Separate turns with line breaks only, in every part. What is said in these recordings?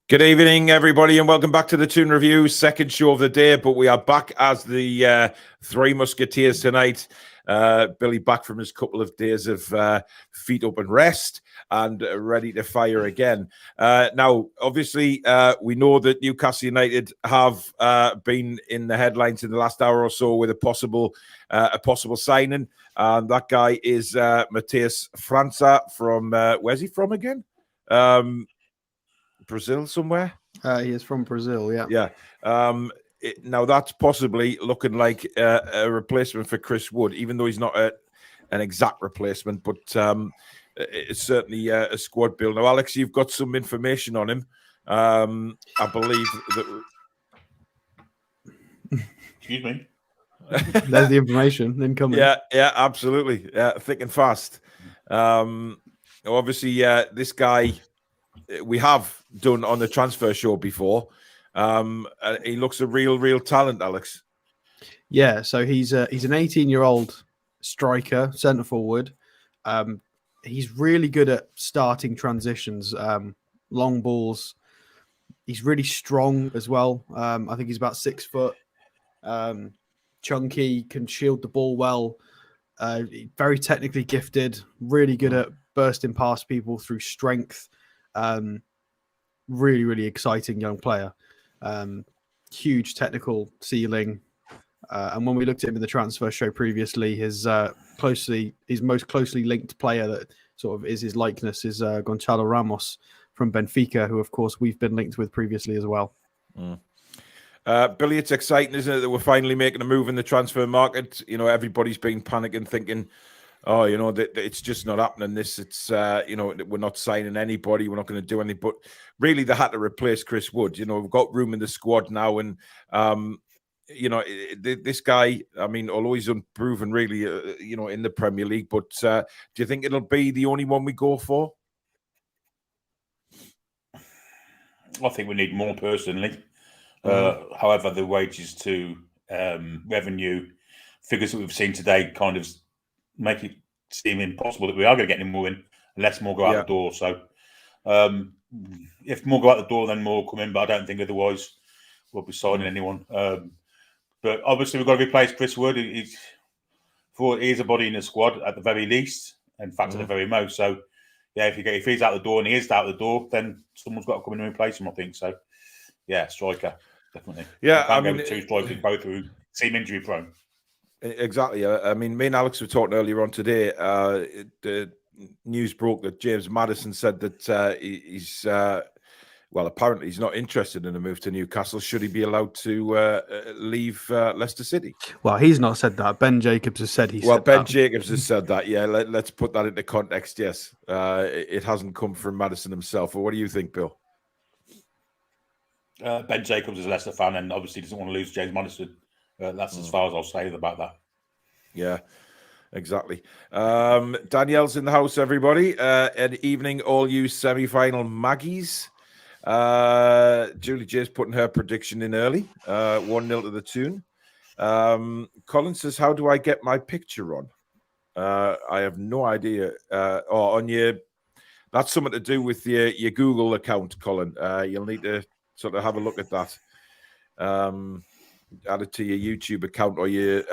Good evening, everybody, and welcome back to the Toon Review, second show of the day. But we are back as the Three Musketeers tonight. Billy back from his couple of days of feet up and rest and ready to fire again. Now, obviously, we know that Newcastle United have been in the headlines in the last hour or so with a possible signing. And that guy is Matthias Franta from, where's he from again? Brazil somewhere?
He is from Brazil, yeah.
Yeah. Now, that's possibly looking like a replacement for Chris Wood, even though he's not an exact replacement, but it's certainly a squad build. Now, Alex, you've got some information on him. I believe that...
Excuse me?
There's the information incoming.
Yeah, absolutely. Yeah, thick and fast. Obviously, this guy... we have done on the transfer show before. He looks a real talent, Alex.
Yeah, so he's an 18-year-old striker, centre forward. He's really good at starting transitions, long balls. He's really strong as well. I think he's about 6 foot. Chunky, can shield the ball well. Very technically gifted. Really good at bursting past people through strength. Really exciting young player. Huge technical ceiling. And when we looked at him in the transfer show previously, his most closely linked player that sort of is his likeness is Gonçalo Ramos from Benfica, who of course we've been linked with previously as well.
Billy, it's exciting, isn't it, that we're finally making a move in the transfer market? You know, everybody's been panicking, thinking, oh, you know, it's just not happening. It's, you know, we're not signing anybody. We're not going to do anything. But really, they had to replace Chris Wood. You know, we've got room in the squad now. And, you know, this guy, I mean, although he's unproven really, you know, in the Premier League, but do you think it'll be the only one we go for?
I think we need more personally. However, the wages to revenue figures that we've seen today kind of make it seem impossible that we are going to get any more in unless more go out the door. So if more go out the door, then more come in. But I don't think otherwise we'll be signing anyone. But obviously we've got to replace Chris Wood. He's a body in the squad at the very least. In fact, at the very most. So yeah, if he's out the door and he is out the door, then someone's got to come in and replace him, I think. So yeah, striker, definitely.
Yeah,
I mean, 2 strikers, both who seem injury prone.
Exactly. I mean, me and Alex were talking earlier on today. The news broke that James Maddison said that he's, well, apparently he's not interested in a move to Newcastle. Should he be allowed to leave Leicester City?
Well, he's not said that. Ben Jacobs has said
Ben Jacobs has said that. Yeah, let's put that into context. Yes, it hasn't come from Maddison himself. Or what do you think, Bill?
Ben Jacobs is a Leicester fan and obviously doesn't want to lose James Maddison. That's as far as I'll say about that. Yeah,
exactly. Danielle's in the house, everybody. An evening, all you semi-final Maggies. Julie J's putting her prediction in early. 1-0 to the Toon. Colin says, how do I get my picture on? I have no idea. On your... That's something to do with your Google account, Colin. You'll need to sort of have a look at that. Add it to your YouTube account or your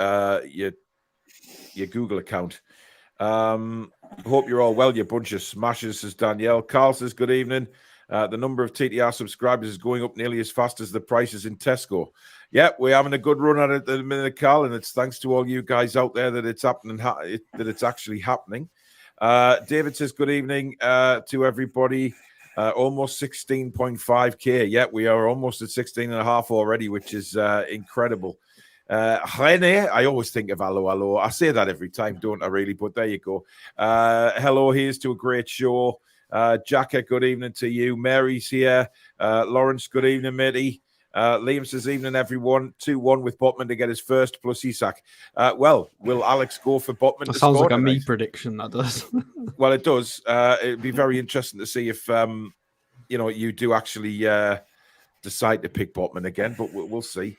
Google account. Hope you're all well, you bunch of smashers, says Danielle. Carl says, good evening. The number of TTR subscribers is going up nearly as fast as the prices in Tesco. Yeah, we're having a good run at it at the minute, Carl, and it's thanks to all you guys out there that it's happening, that it's actually happening. David says, good evening to everybody. Almost 16.5k. Yeah, we are almost at 16.5 already, which is incredible. Rene, I always think of hello. I say that every time, don't I, really? But there you go. Hello, here's to a great show. Jacka, good evening to you. Mary's here. Lawrence, good evening, matey. Liam says, evening, everyone. 2-1 with Botman to get his first plus Isak. Well, will Alex go for Botman?
That sounds like a me prediction, that does.
Well, it does. It'd be very interesting to see if, you know, you do actually decide to pick Botman again, but we'll see.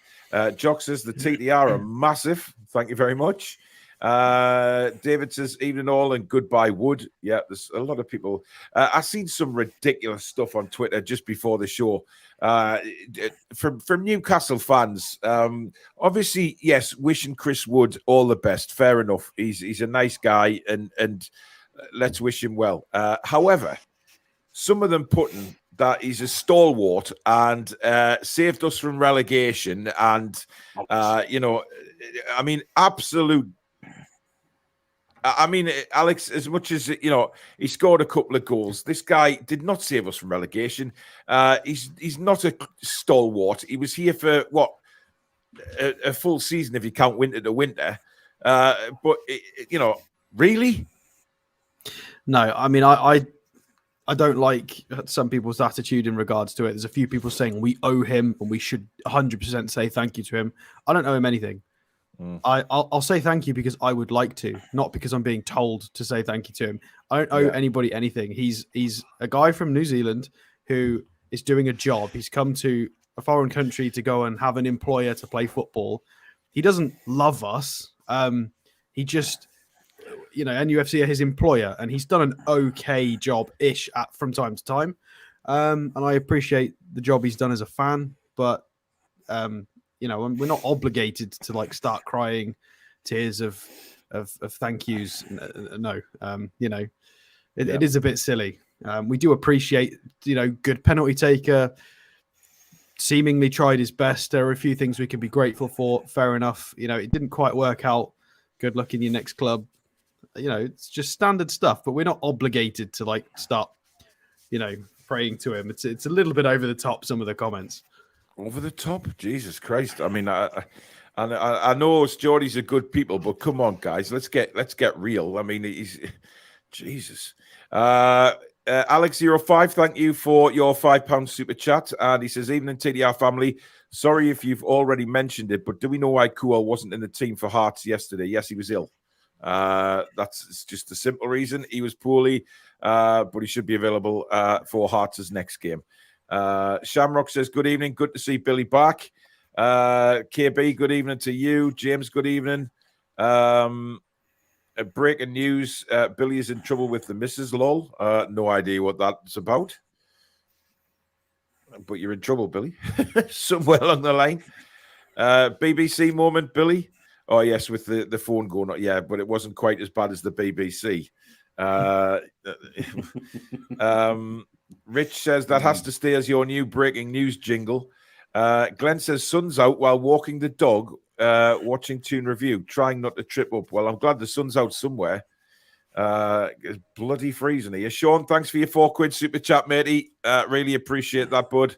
Jock says the TTR are massive. Thank you very much. David says, evening all and goodbye, Wood. Yeah, there's a lot of people. I've seen some ridiculous stuff on Twitter just before the show from Newcastle fans. Obviously, yes, wishing Chris Wood all the best. Fair enough. He's a nice guy, and let's wish him well. However, some of them putting that he's a stalwart and saved us from relegation, and I mean, absolute. I mean, Alex, as much as, he scored a couple of goals, this guy did not save us from relegation. He's not a stalwart. He was here for, a full season if you count winter to winter. But, really?
No, I mean, I don't like some people's attitude in regards to it. There's a few people saying we owe him and we should 100% say thank you to him. I don't owe him anything. I'll say thank you because I would like to, not because I'm being told to say thank you to him. I don't owe anybody anything. He's a guy from New Zealand who is doing a job. He's come to a foreign country to go and have an employer to play football. He doesn't love us. He just, NUFC are his employer, and he's done an okay job-ish from time to time. And I appreciate the job he's done as a fan, but we're not obligated to start crying tears of thank yous. No, it is a bit silly. We do appreciate, good penalty taker, seemingly tried his best. There are a few things we can be grateful for. Fair enough. It didn't quite work out. Good luck in your next club. It's just standard stuff, but we're not obligated to start, praying to him. It's a little bit over the top, some of the comments.
Over the top, Jesus Christ! I mean, I know geordies are good people, but come on, guys, let's get real. I mean, he's Jesus. Alex05, thank you for your £5 super chat, and he says, "Evening TDR family. Sorry if you've already mentioned it, but do we know why Kual wasn't in the team for Hearts yesterday? Yes, he was ill. That's just the simple reason. He was poorly, but he should be available for Hearts' next game." Shamrock says, good evening. Good to see Billy back. KB, good evening to you. James, good evening. Breaking news. Billy is in trouble with the missus, lol. No idea what that's about. But you're in trouble, Billy. Somewhere along the line. BBC moment, Billy. Oh, yes, with the phone going on. Yeah, but it wasn't quite as bad as the BBC. Rich says that has to stay as your new breaking news jingle. Glenn says sun's out while walking the dog, watching Toon Review, trying not to trip up. Well, I'm glad the sun's out somewhere. It's bloody freezing here. Sean, thanks for your £4 super chat, matey. Really appreciate that, bud.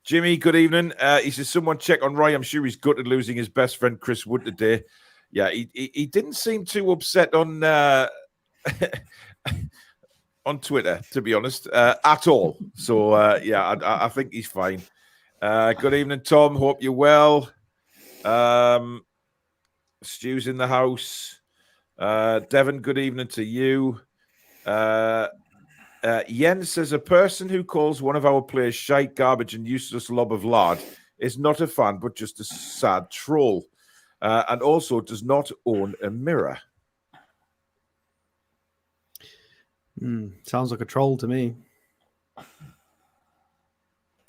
Jimmy, good evening. He says someone check on Roy. I'm sure he's gutted losing his best friend Chris Wood today. Yeah, he didn't seem too upset on on Twitter, to be honest, at all. So, I think he's fine. Good evening, Tom. Hope you're well. Stu's in the house. Devon, good evening to you. Jens says, a person who calls one of our players shite, garbage, and useless lob of lard is not a fan, but just a sad troll. And also does not own a mirror.
Sounds like a troll to me.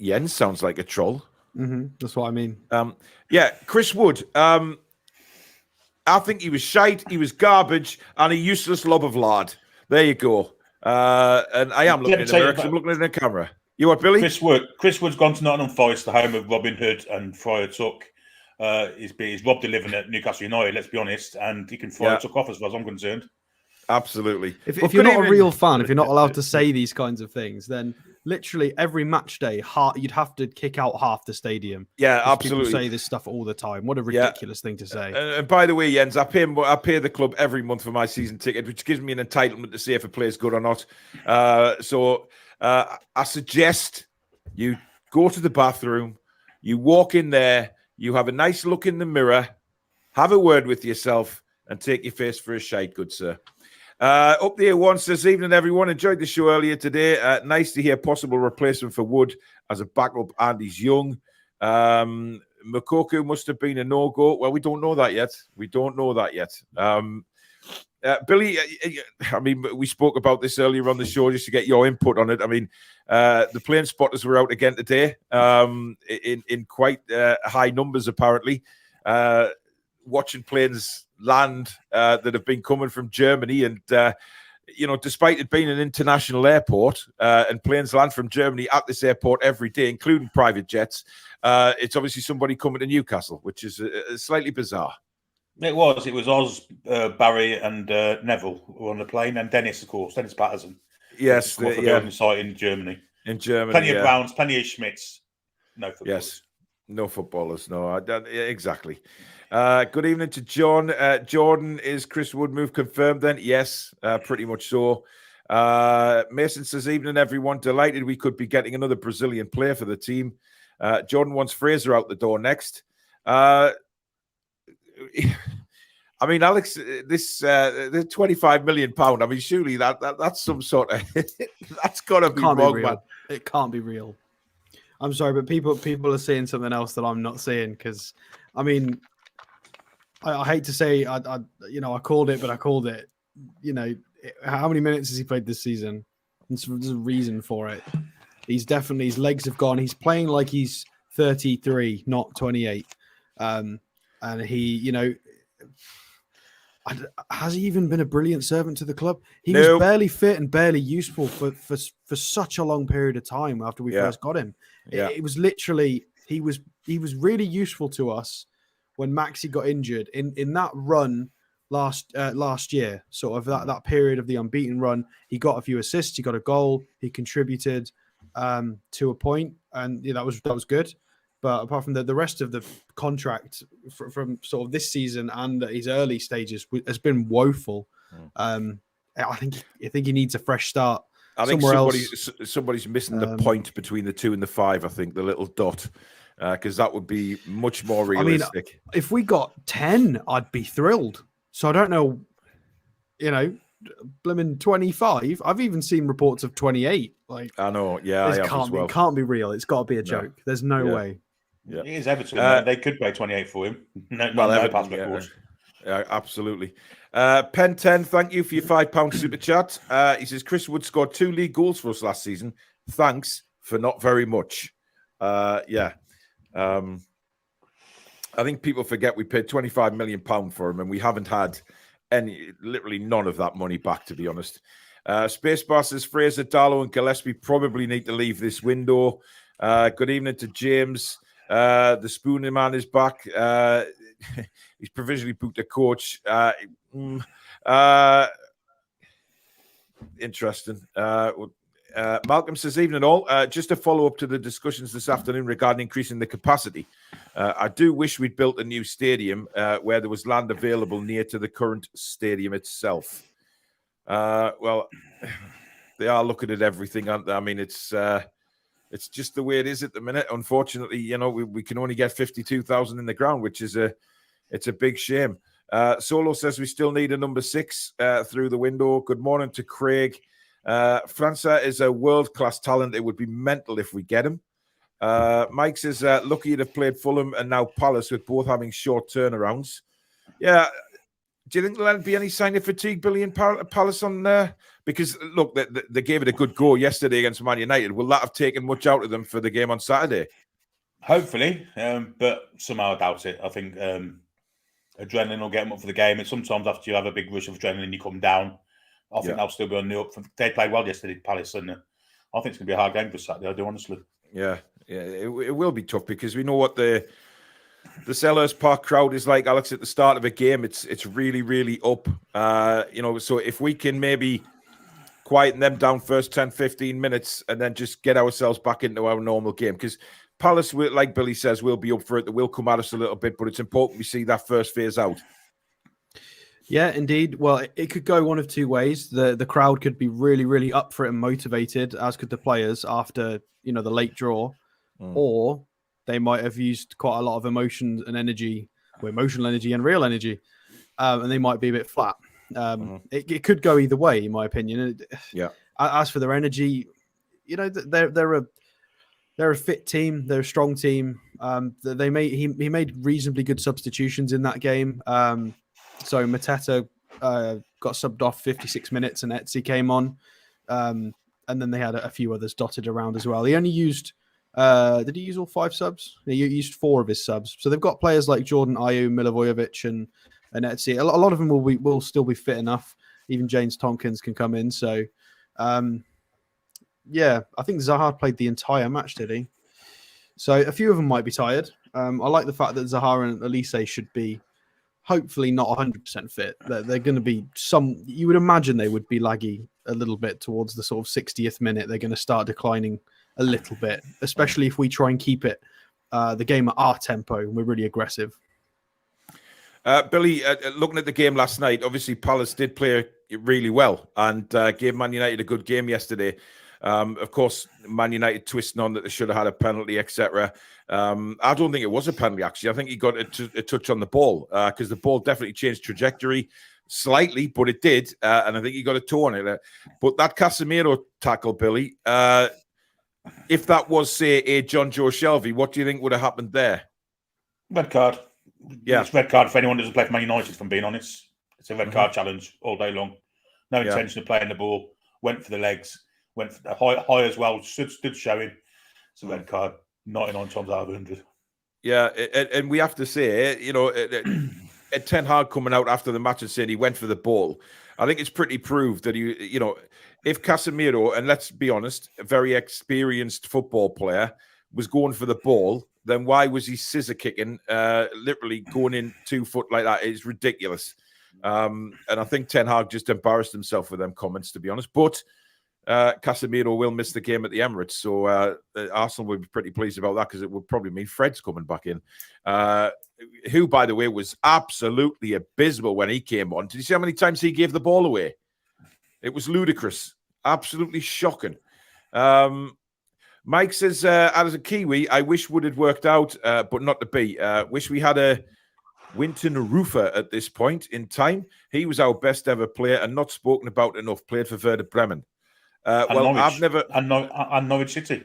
Jens sounds like a troll.
That's what I mean.
Chris Wood. I think he was shite, he was garbage, and a useless lob of lard. There you go. And I am looking in the mirror because I'm looking in the camera. You what, Billy?
Chris Wood's gone to Nottingham Forest, the home of Robin Hood and Friar Tuck. He's robbed a living at Newcastle United, let's be honest, and he can fire Tuck off as far as I'm concerned.
Absolutely.
If you're not a real fan, if you're not allowed to say these kinds of things, then literally every match day, you'd have to kick out half the stadium.
Yeah, absolutely.
People say this stuff all the time. What a ridiculous thing to say.
And by the way, Jens, I pay the club every month for my season ticket, which gives me an entitlement to say if a player's good or not. So I suggest you go to the bathroom, you walk in there, you have a nice look in the mirror, have a word with yourself, and take your face for a shite, good sir. Up there one says, evening everyone, enjoyed the show earlier today. Nice to hear possible replacement for Wood as a backup, and he's young. Mokoku must have been a no-go. Well, we don't know that yet. Billy, I mean, we spoke about this earlier on the show just to get your input on it. I mean, the plane spotters were out again today in quite high numbers, apparently, watching planes land that have been coming from Germany. And, despite it being an international airport and planes land from Germany at this airport every day, including private jets, it's obviously somebody coming to Newcastle, which is slightly bizarre.
It was Oz, Barry, and Neville were on the plane, and Dennis, of course, Dennis Patterson.
Yes,
the building site in Germany. Plenty of Browns, plenty of Schmidts. No footballers.
Yes, no footballers. No, exactly. Good evening to John. Jordan, is Chris Woodmove confirmed then? Yes, pretty much so. Mason says, evening everyone. Delighted we could be getting another Brazilian player for the team. Jordan wants Fraser out the door next. I mean, Alex, the £25 million. I mean, surely that's some sort of that's got to be wrong, man.
It can't be real. I'm sorry, but people are seeing something else that I'm not seeing. Because, I mean, I hate to say, I called it, but I called it. How many minutes has he played this season? There's a reason for it. His legs have gone. He's playing like he's 33, not 28. And he, has he even been a brilliant servant to the club? He was barely fit and barely useful for such a long period of time after we first got him.
Yeah.
It was literally he was really useful to us when Maxi got injured in that run last year, sort of that period of the unbeaten run. He got a few assists, he got a goal, he contributed to a point, and that was good. But apart from the rest of the contract from sort of this season and his early stages has been woeful. I think he needs a fresh start.
I think somebody's missing the point between the 2 and the 5. I think the little dot, because that would be much more realistic.
I mean, if we got 10, I'd be thrilled. So I don't know, blimmin' 25. I've even seen reports of 28. Like,
I know, yeah,
it can't be real. It's got to be a joke. No. There's no way.
Yeah. It is Everton. They could pay 28 for him.
Everton, yeah, absolutely. Pen 10, thank you for your £5 super chat. He says Chris Wood scored 2 league goals for us last season. Thanks for not very much. I think people forget we paid £25 million for him, and we haven't had literally none of that money back, to be honest. Spacebar says Fraser, Darlow, and Gillespie probably need to leave this window. Good evening to James. The Spooner man is back. He's provisionally booked a coach. Interesting. Malcolm says, evening all. Just a follow up to the discussions this afternoon regarding increasing the capacity. I do wish we'd built a new stadium where there was land available near to the current stadium itself. Well, they are looking at everything, aren't they? I mean, it's just the way it is at the minute. Unfortunately, we can only get 52,000 in the ground, which is it's a big shame. Solo says we still need a number 6 through the window. Good morning to Craig. Franta is a world-class talent. It would be mental if we get him. Mike says, lucky to have played Fulham and now Palace with both having short turnarounds. Yeah. Do you think there'll be any sign of fatigue, Billy, in Palace on there? Because, look, they gave it a good go yesterday against Man United. Will that have taken much out of them for the game on Saturday?
Hopefully, but somehow I doubt it. I think adrenaline will get them up for the game. And sometimes after you have a big rush of adrenaline, you come down. I think they'll still be on the up. They played well yesterday, Palace, and I think it's going to be a hard game for Saturday, I do, honestly. Yeah,
it will be tough because we know what the Selhurst Park crowd is like, Alex, at the start of a game. It's really, really up. So if we can maybe quieten them down first 10, 15 minutes and then just get ourselves back into our normal game. Because Palace, like Billy says, will be up for it. They will come at us a little bit, but it's important we see that first phase out.
Yeah, indeed. Well, it could go one of two ways. The crowd could be really, really up for it and motivated, as could the players after, the late draw. Or they might have used quite a lot of emotion and energy, emotional energy and real energy, and they might be a bit flat. It could go either way, in my opinion.
Yeah.
As for their energy, they're they're a fit team. They're a strong team. He made reasonably good substitutions in that game. So Mateta got subbed off 56 minutes, and Etsy came on. And then they had a few others dotted around as well. He only used, did he use all 5 subs? He used 4 of his subs. So they've got players like Jordan Ayew, Milivojevic, and Etsy. A lot of them will still be fit enough. Even James Tompkins can come in. So, yeah, I think Zaha played the entire match, did he? So a few of them might be tired. I like the fact that Zaha and Elise should be hopefully not 100% fit. They're going to be you would imagine they would be laggy a little bit towards the sort of 60th minute. They're going to start declining a little bit, especially if we try and keep the game at our tempo and we're really aggressive.
Billy, looking at the game last night, obviously Palace did play really well and gave Man United a good game yesterday. Of course, Man United twisting on that they should have had a penalty, etc. I don't think it was a penalty, actually. I think he got a touch on the ball because the ball definitely changed trajectory slightly, but it did. And I think he got a toe on it. But that Casemiro tackle, Billy, if that was, say, a John Joe Shelby, what do you think would have happened there?
Red card.
Yeah.
It's red card for anyone who doesn't play for Man United, if I'm being honest. It's a red card challenge all day long. No intention of playing the ball. Went for the legs. Went for the high as well. Stood showing. It's a red card 99 times out of 100. Yeah,
and we have to say, Ten Hag coming out after the match and saying he went for the ball. I think it's pretty proved that if Casemiro, and let's be honest, a very experienced football player, was going for the ball, then why was he scissor kicking, literally going in 2 foot like that? It's ridiculous. And I think Ten Hag just embarrassed himself with them comments, to be honest. But Casemiro will miss the game at the Emirates, so Arsenal will be pretty pleased about that because it would probably mean Fred's coming back in, who, by the way, was absolutely abysmal when he came on. Did you see how many times he gave the ball away? It was ludicrous, absolutely shocking. Mike says, as a Kiwi, I wish Wood had worked out, but not to be. Wish we had a Winton Rufer at this point in time. He was our best ever player and not spoken about enough. Played for Werder Bremen. Well,
Norwich. And Norwich City.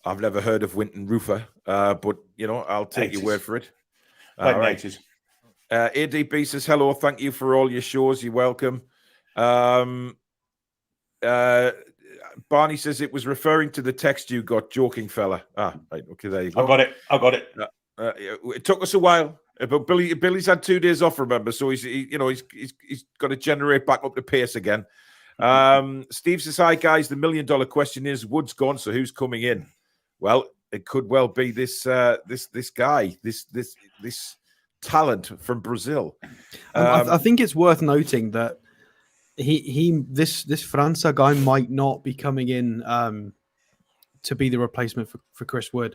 I've never heard of Winton Rufer, but I'll take your word for it.
All right.
ADB says hello. Thank you for all your shows. You're welcome. Barney says it was referring to the text you got, joking fella. Right. Okay, there you go.
I got it.
It took us a while, but Billy's had 2 days off, remember? So he's got to generate back up the pace again. Steve says, hi guys, the $1 million question is, Wood's gone, so who's coming in? Well, it could well be this guy, this talent from Brazil.
I think it's worth noting that this Franta guy might not be coming in to be the replacement for Chris Wood.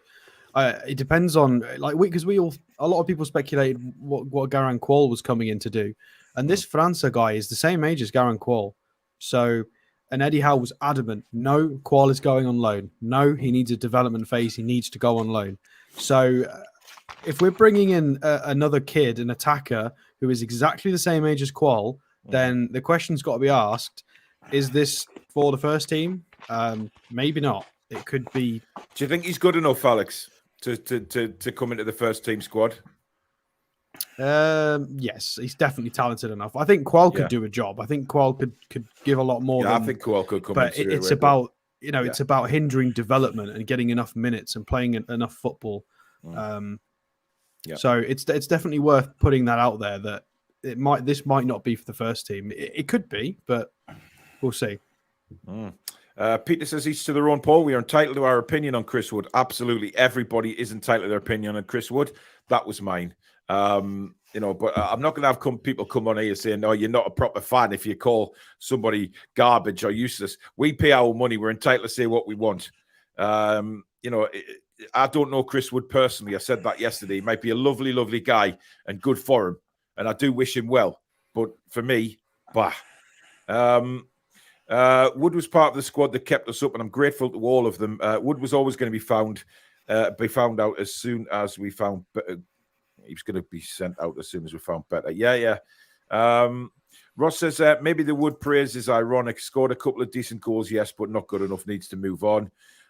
It depends on a lot of people speculated what Garang Kuol was coming in to do, and this Franta guy is the same age as Garang Kuol. So, and Eddie Howe was adamant, no, Kuol is going on loan. No, he needs a development phase. He needs to go on loan. So, if we're bringing in another kid, an attacker who is exactly the same age as Kuol, then the question's got to be asked: is this for the first team? Maybe not. It could be.
Do you think he's good enough, Alex, to come into the first team squad?
Yes, he's definitely talented enough. I think Kuol could do a job. I think Kuol could give a lot more.
I think Kuol could come.
But it's about it's about hindering development and getting enough minutes and playing enough football. So it's definitely worth putting that out there that this might not be for the first team. It could be, but we'll see.
Peter says each to their own, Paul. We are entitled to our opinion on Chris Wood. Absolutely, everybody is entitled to their opinion on Chris Wood. That was mine. But I'm not going to have people come on here saying, "No, you're not a proper fan if you call somebody garbage or useless." We pay our money. We're entitled to say what we want. I don't know Chris Wood personally. I said that yesterday. He might be a lovely, lovely guy and good for him, and I do wish him well. But for me, bah. Wood was part of the squad that kept us up, and I'm grateful to all of them. Wood was always going to be found out as soon as we found. He was going to be sent out as soon as we found better. Yeah. Ross says maybe the Wood praise is ironic. Scored a couple of decent goals, yes, but not good enough. Needs to move on.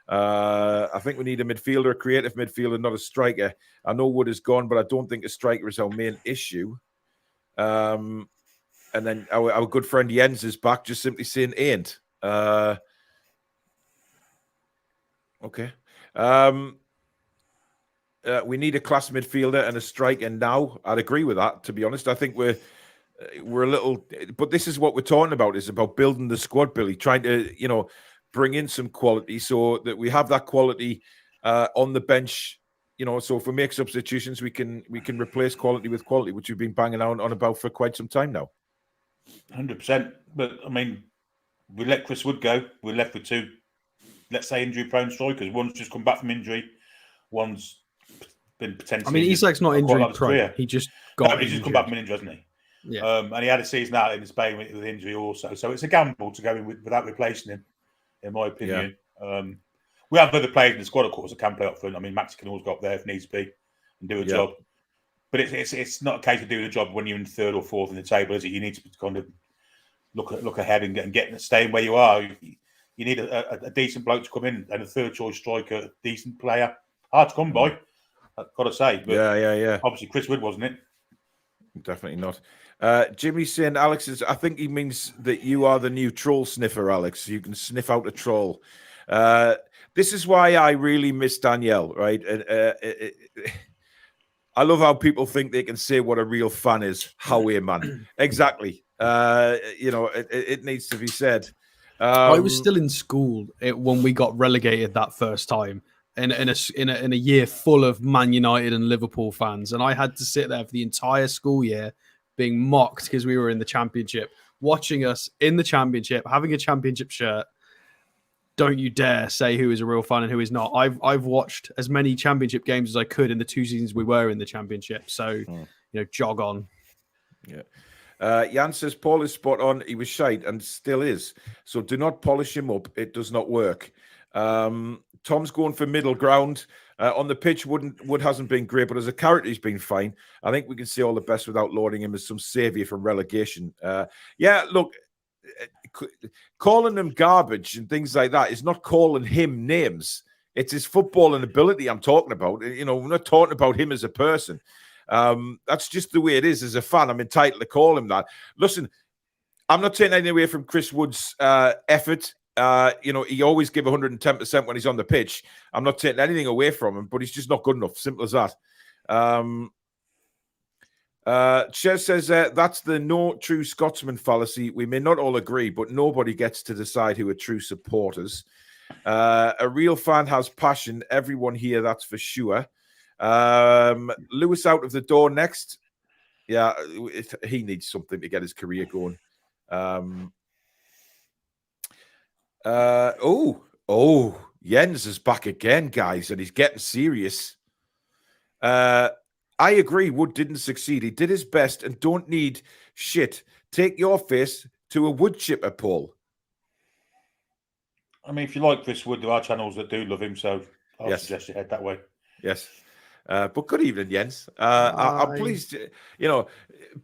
I think we need a midfielder, a creative midfielder, not a striker. I know Wood is gone, but I don't think a striker is our main issue. And then our good friend Jens is back, just simply saying ain't. Okay. We need a class midfielder and a striker now. I'd agree with that, to be honest. I think we're a little, but this is what we're talking about. Is about building the squad, Billy, trying to, bring in some quality so that we have that quality on the bench. So if we make substitutions, we can replace quality with quality, which we've been banging on about for quite some time now.
100%. But I mean, we let Chris Wood go. We're left with two, let's say, injury-prone strikers. One's just come back from injury. One's been potentially.
I mean, Isak's not injury-prone. He just got.
He's just come back from injury, hasn't he?
Yeah.
And he had a season out in Spain with injury also. So it's a gamble to go in without replacing him, in my opinion. Yeah. We have other players in the squad, of course, that can play up front. I mean, Max can always go up there if needs be and do a job. But it's not a case of doing a job when you're in third or fourth in the table, is it? You need to kind of look ahead and staying where you are. You need a decent bloke to come in and a third choice striker, a decent player. Hard to come by, I've got to say. But
yeah.
Obviously, Chris Wood wasn't it?
Definitely not. Jimmy's saying, Alex, I think he means that you are the new troll sniffer, Alex. You can sniff out a troll. This is why I really miss Danielle, right? I love how people think they can say what a real fan is. Howie, man. Exactly. It needs to be said.
I was still in school when we got relegated that first time. In a year full of Man United and Liverpool fans, and I had to sit there for the entire school year being mocked because we were in the Championship, watching us in the Championship, having a Championship shirt. Don't you dare say who is a real fan and who is not. I've watched as many Championship games as I could in the 2 seasons we were in the Championship. So, jog on.
Yeah. Jan says Paul is spot on. He was shite and still is. So do not polish him up. It does not work. Tom's going for middle ground. On the pitch, Wood hasn't been great, but as a character, he's been fine. I think we can see all the best without lauding him as some saviour from relegation. Look, calling him garbage and things like that is not calling him names. It's his footballing ability I'm talking about. We're not talking about him as a person. That's just the way it is. As a fan, I'm entitled to call him that. Listen, I'm not taking anything away from Chris Wood's effort. He always give 110% when he's on the pitch. I'm not taking anything away from him, but he's just not good enough. Simple as that. Ches says that's the no true Scotsman fallacy. We may not all agree, but nobody gets to decide who are true supporters. A real fan has passion. Everyone here, that's for sure. Lewis out of the door next. Yeah, he needs something to get his career going. Jens is back again, guys, and he's getting serious. I agree, Wood didn't succeed. He did his best and don't need shit. Take your face to a wood chipper, Paul.
I mean, if you like Chris Wood, there are channels that do love him, so I'll suggest you head that way.
Yes. But good evening, Jens. I'm pleased,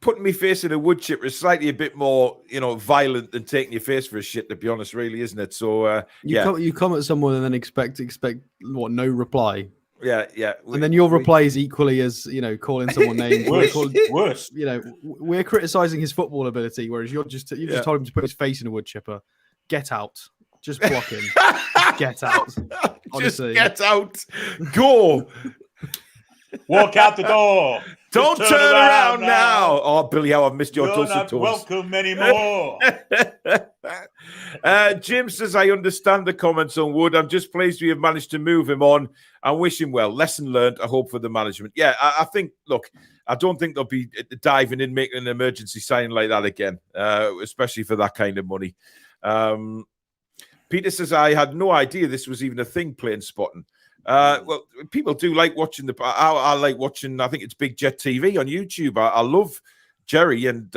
putting me face in a wood chipper is slightly a bit more, violent than taking your face for a shit, to be honest, really, isn't it? So,
you come at someone and then expect what, no reply?
Yeah.
And then your reply is equally as, calling someone names.
Worse.
We're criticizing his football ability, whereas you just told him to put his face in a wood chipper. Get out. Just block him. Get out. Honestly.
Just get out. Go.
Walk out the door.
Don't turn around now. Oh, Billy, how I've missed your dulcet tones.
Welcome anymore.
Jim says, I understand the comments on Wood. I'm just pleased we have managed to move him on and wish him well. Lesson learned, I hope, for the management. Yeah, I think, look, I don't think they'll be diving in, making an emergency signing like that again, especially for that kind of money. Peter says, I had no idea this was even a thing, playing spotting. Well, people do like watching I like watching, I think it's Big Jet TV on YouTube. I love Jerry and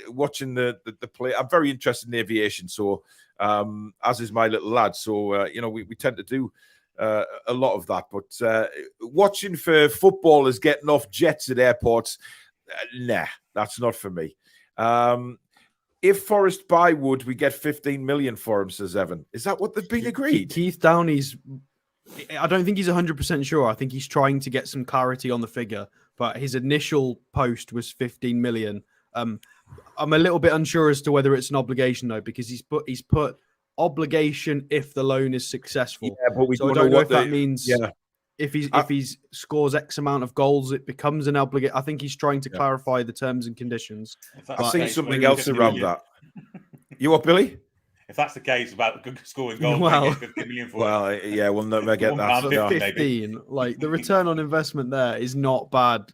watching the play. I'm very interested in aviation, so as is my little lad. So, we tend to do a lot of that. But watching for footballers getting off jets at airports, nah, that's not for me. if Forest buy Wood, we get 15 million for him, says Evan. Is that what they've been agreed?
Keith Downey's, I don't think he's 100% sure. I think he's trying to get some clarity on the figure, but his initial post was 15 million. I'm a little bit unsure as to whether it's an obligation though, because he's put obligation if the loan is successful.
Yeah, but we
so I
don't
don't know if
what
that means if he scores X amount of goals, it becomes an obligation. I think he's trying to clarify the terms and conditions.
I've seen something else around that. You what, Billy?
If that's the case about scoring goals,
well,
50 million for
well, yeah, we'll never get that.
15, like the return on investment there is not bad.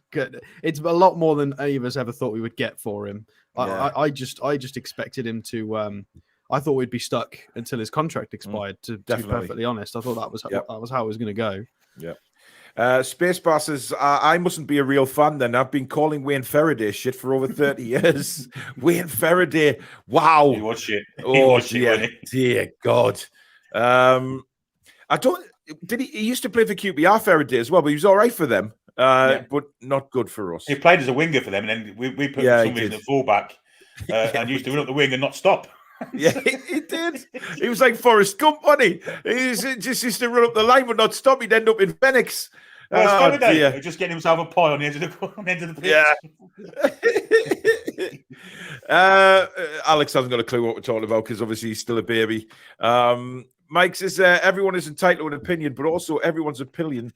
It's a lot more than any of us ever thought we would get for him.
Yeah.
I just expected him to. I thought we'd be stuck until his contract expired. To be perfectly honest, I thought that was how it was going to go.
Yeah. Spacebar says, I mustn't be a real fan then. I've been calling Wayne Faraday shit for over 30 years. Wayne Faraday. Wow.
He was shit.
Oh, dear God. He used to play for QPR Faraday as well, but he was all right for them, but not good for us.
He played as a winger for them, and then we put him for some reason at fullback and used to run up the wing and not stop.
Yeah, he did. He was like Forrest Gump, wasn't he? He just used to run up the line but not stop. He'd end up in Phoenix.
Well, Faraday just getting himself a pie on the edge of the pitch.
Yeah. Alex hasn't got a clue what we're talking about because obviously he's still a baby. Mike says everyone is entitled to an opinion, but also everyone's opinion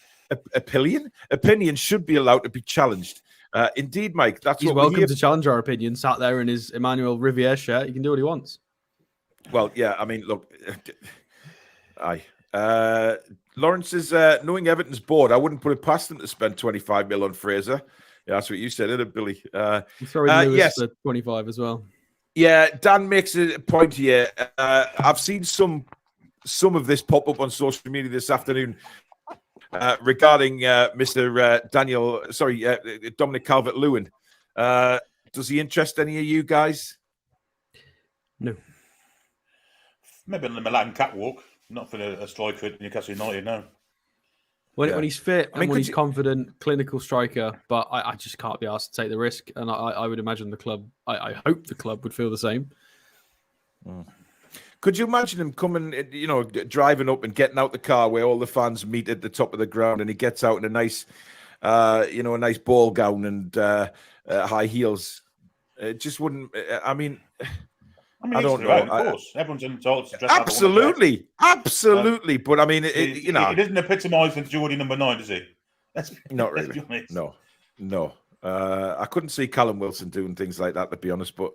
should be allowed to be challenged. Indeed, Mike.
He's welcome to challenge our opinion. Sat there in his Emmanuel Riviere shirt. He can do what he wants.
Well, yeah. I mean, look. Lawrence is knowing Everton's board. I wouldn't put it past them to spend 25 mil on Fraser. Yeah, that's what you said, isn't it, Billy?
Yes, for 25 as well.
Yeah, Dan makes a point here. I've seen some of this pop up on social media this afternoon regarding Mr. Dominic Calvert-Lewin. Does he interest any of you guys?
No.
Maybe on the Milan catwalk, not for a striker at Newcastle United, no.
When he's fit and when he's confident, clinical striker, but I just can't be asked to take the risk. And I would imagine the club, I hope the club would feel the same.
Could you imagine him coming, driving up and getting out the car where all the fans meet at the top of the ground, and he gets out in a nice, a nice ball gown and high heels? It just wouldn't. I don't know.
Of course, everyone's entitled to dress
absolutely. But I mean,
he doesn't epitomise the Geordie number 9, does he?
Not really. No. I couldn't see Callum Wilson doing things like that, to be honest. But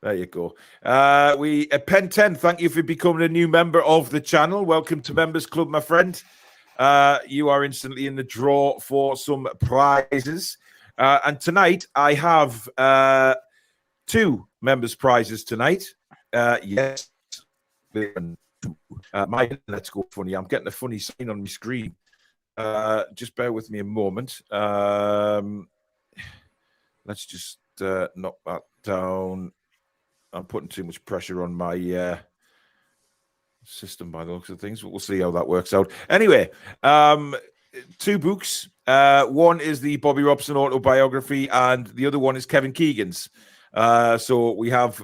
there you go. Pen 10. Thank you for becoming a new member of the channel. Welcome to Members Club, my friend. You are instantly in the draw for some prizes. And tonight I have 2 members' prizes tonight. Yes. My internet's go funny. I'm getting a funny sign on my screen. Just bear with me a moment. Let's just knock that down. I'm putting too much pressure on my system by the looks of things, but we'll see how that works out. Anyway, 2 books. One is the Bobby Robson autobiography, and the other one is Kevin Keegan's. So we have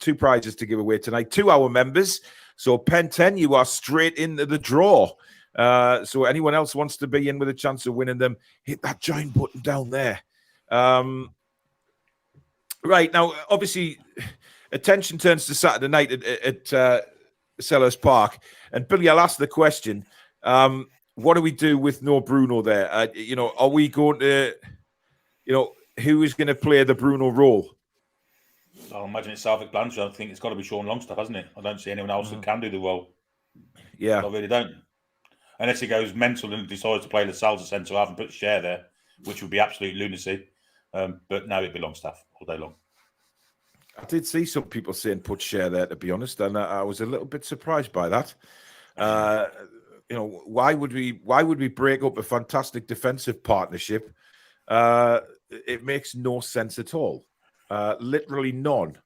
2 prizes to give away tonight. 2 our members. So Pen 10, you are straight into the draw. So anyone else wants to be in with a chance of winning them, hit that join button down there. Right, now, obviously, attention turns to Saturday night at Selhurst Park. And Billy, I'll ask the question, what do we do with no Bruno there? Are we going to, who is going to play the Bruno role?
I imagine it's Southwick Blanchard. I think it's got to be Sean Longstaff, hasn't it? I don't see anyone else that can do the role.
Yeah.
I really don't. Unless he goes mental and decides to play the Salsa centre half and put Share there, which would be absolute lunacy. But no, it'd be Longstaff all day long.
I did see some people saying put Share there, to be honest, and I was a little bit surprised by that. Why would we break up a fantastic defensive partnership? It makes no sense at all. Literally none.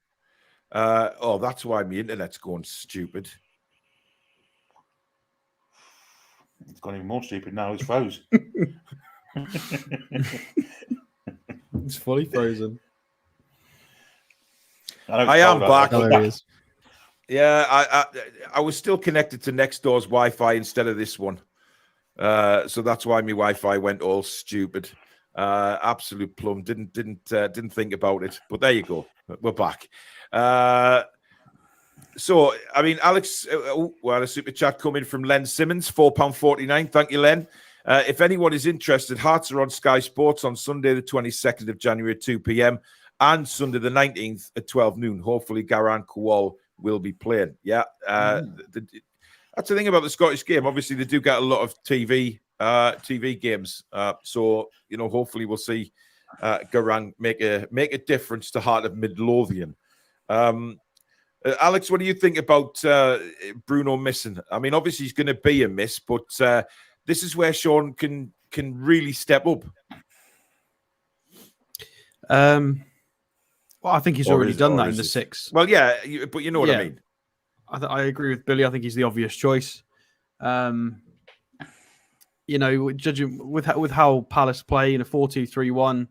That's why my internet's going stupid.
It's gone even more stupid now. It's froze.
It's fully frozen.
I am back.
Oh, there he is.
Yeah, I was still connected to next door's Wi-Fi instead of this one. So that's why my Wi-Fi went all stupid. Absolute plum. Didn't think about it. But there you go. We're back. So, I mean, Alex, we had a super chat coming from Len Simmons, £4.49. Thank you, Len. If anyone is interested, Hearts are on Sky Sports on Sunday, the 22nd of January at 2 p.m. and Sunday, the 19th at 12 noon. Hopefully, Garan Kowal will be playing. Yeah. That's the thing about the Scottish game. Obviously, they do get a lot of TV games. So, you know, hopefully we'll see Garang make a difference to Heart of Midlothian. Alex, what do you think about Bruno missing? I mean, obviously he's going to be a miss, but this is where Sean can really step up.
Well, I think he's already done that in the six.
Well, yeah, but you know what I mean.
I agree with Billy. I think he's the obvious choice. You know, judging with how Palace play in a 4-2-3-1,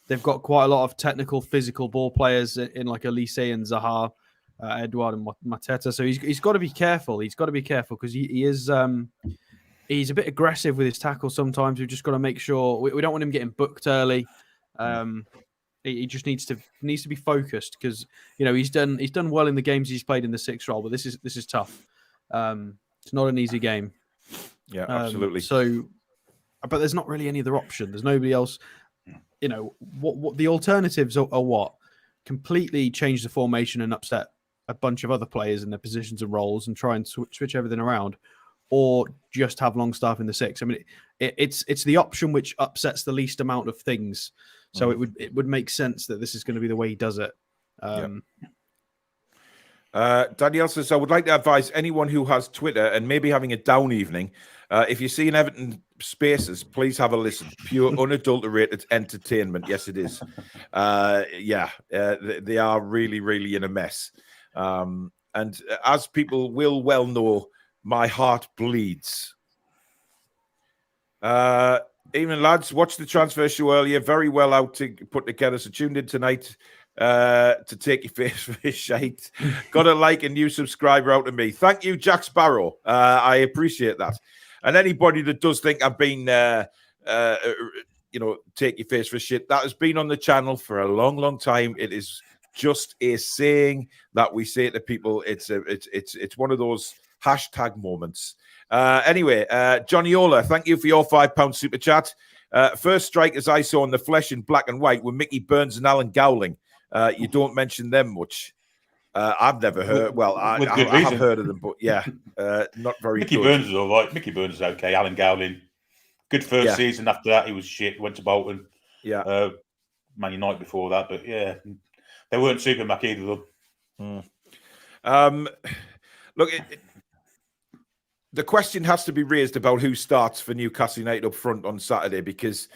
they've got quite a lot of technical, physical ball players in like Elise and Zaha. Edouard and Mateta, so he's got to be careful. He's got to be careful because he is he's a bit aggressive with his tackle. Sometimes we've just got to make sure we don't want him getting booked early. He just needs to be focused because you know he's done well in the games he's played in the sixth role, but this is tough. It's not an easy game.
Yeah, absolutely.
So, but there's not really any other option. There's nobody else. You know what the alternatives are what? Completely change the formation and upset a bunch of other players in their positions and roles and try and switch everything around, or just have Longstaff in the six. I mean, it's the option which upsets the least amount of things. So it would make sense that this is going to be the way he does it.
Danielle says, I would like to advise anyone who has Twitter and maybe having a down evening, if you see an Everton Spaces, please have a listen. Pure, unadulterated entertainment. Yes, it is. They are really, really in a mess. And as people will well know, my heart bleeds. Evening, lads. Watched the transfer show earlier. Very well out to put together. So tuned in tonight to take your face for his shite. Got a like and new subscriber out of me. Thank you, Jack Sparrow. I appreciate that. And anybody that does think I've been, take your face for shit, that has been on the channel for a long, long time. It is just a saying that we say to people. It's one of those hashtag moments. Anyway, Johnny Ola, thank you for your £5 super chat. First strikers I saw in the flesh in black and white were Mickey Burns and Alan Gowling. You don't mention them much. I've never heard. Well, I have heard of them, but yeah, not very.
Mickey Burns is all right. Mickey Burns is okay. Alan Gowling, good first season. After that, he was shit. Went to Bolton.
Yeah,
Man United before that, but yeah, they weren't super Mac either of them.
Look, the question has to be raised about who starts for Newcastle United up front on Saturday because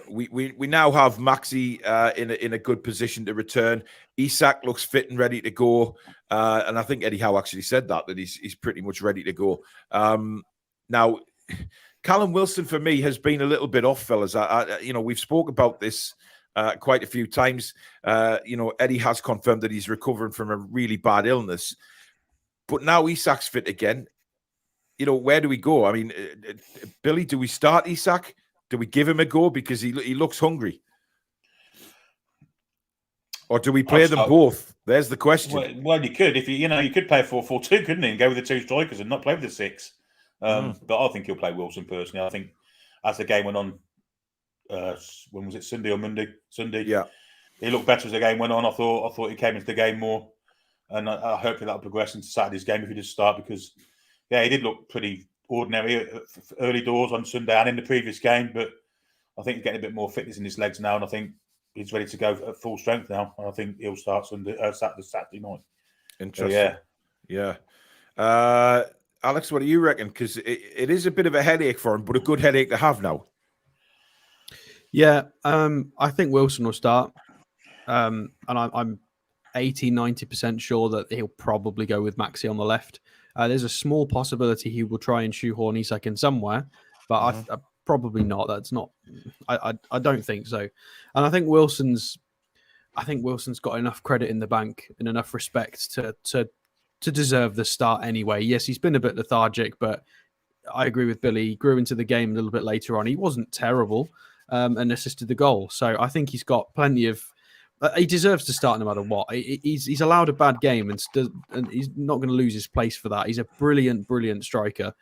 we now have Maxi in a good position to return. Isak looks fit and ready to go, and I think Eddie Howe actually said that he's pretty much ready to go. Now, Callum Wilson for me has been a little bit off, fellas. We've spoke about this quite a few times. Eddie has confirmed that he's recovering from a really bad illness, but now Isak's fit again. Where do we go? I mean, Billy, do we start Isak? Do we give him a go because he looks hungry? Or do we play them both? There's the question.
Well, you could if you could play 4-4-2, couldn't he? And go with the two strikers and not play with the six. But I think he'll play Wilson personally. I think as the game went on, when was it, Sunday or Monday? Sunday.
Yeah,
he looked better as the game went on. I thought he came into the game more, and I hope that'll progress into Saturday's game if he does start because he did look pretty ordinary early doors on Sunday and in the previous game, but I think he's getting a bit more fitness in his legs now, and I think he's ready to go at full strength now. And I think he'll start Saturday night.
Interesting. So, yeah. Alex, what do you reckon? Because it is a bit of a headache for him, but a good headache to have now.
Yeah, I think Wilson will start, and I'm 80-90% sure that he'll probably go with Maxi on the left. There's a small possibility he will try and shoehorn Isak in somewhere, but I probably not. That's not. I don't think so. And I think Wilson's I think Wilson's got enough credit in the bank and enough respect to deserve the start anyway. Yes, he's been a bit lethargic, but I agree with Billy. He grew into the game a little bit later on. He wasn't terrible and assisted the goal. So I think he's got plenty of... he deserves to start no matter what. He's allowed a bad game and he's not going to lose his place for that. He's a brilliant, brilliant striker.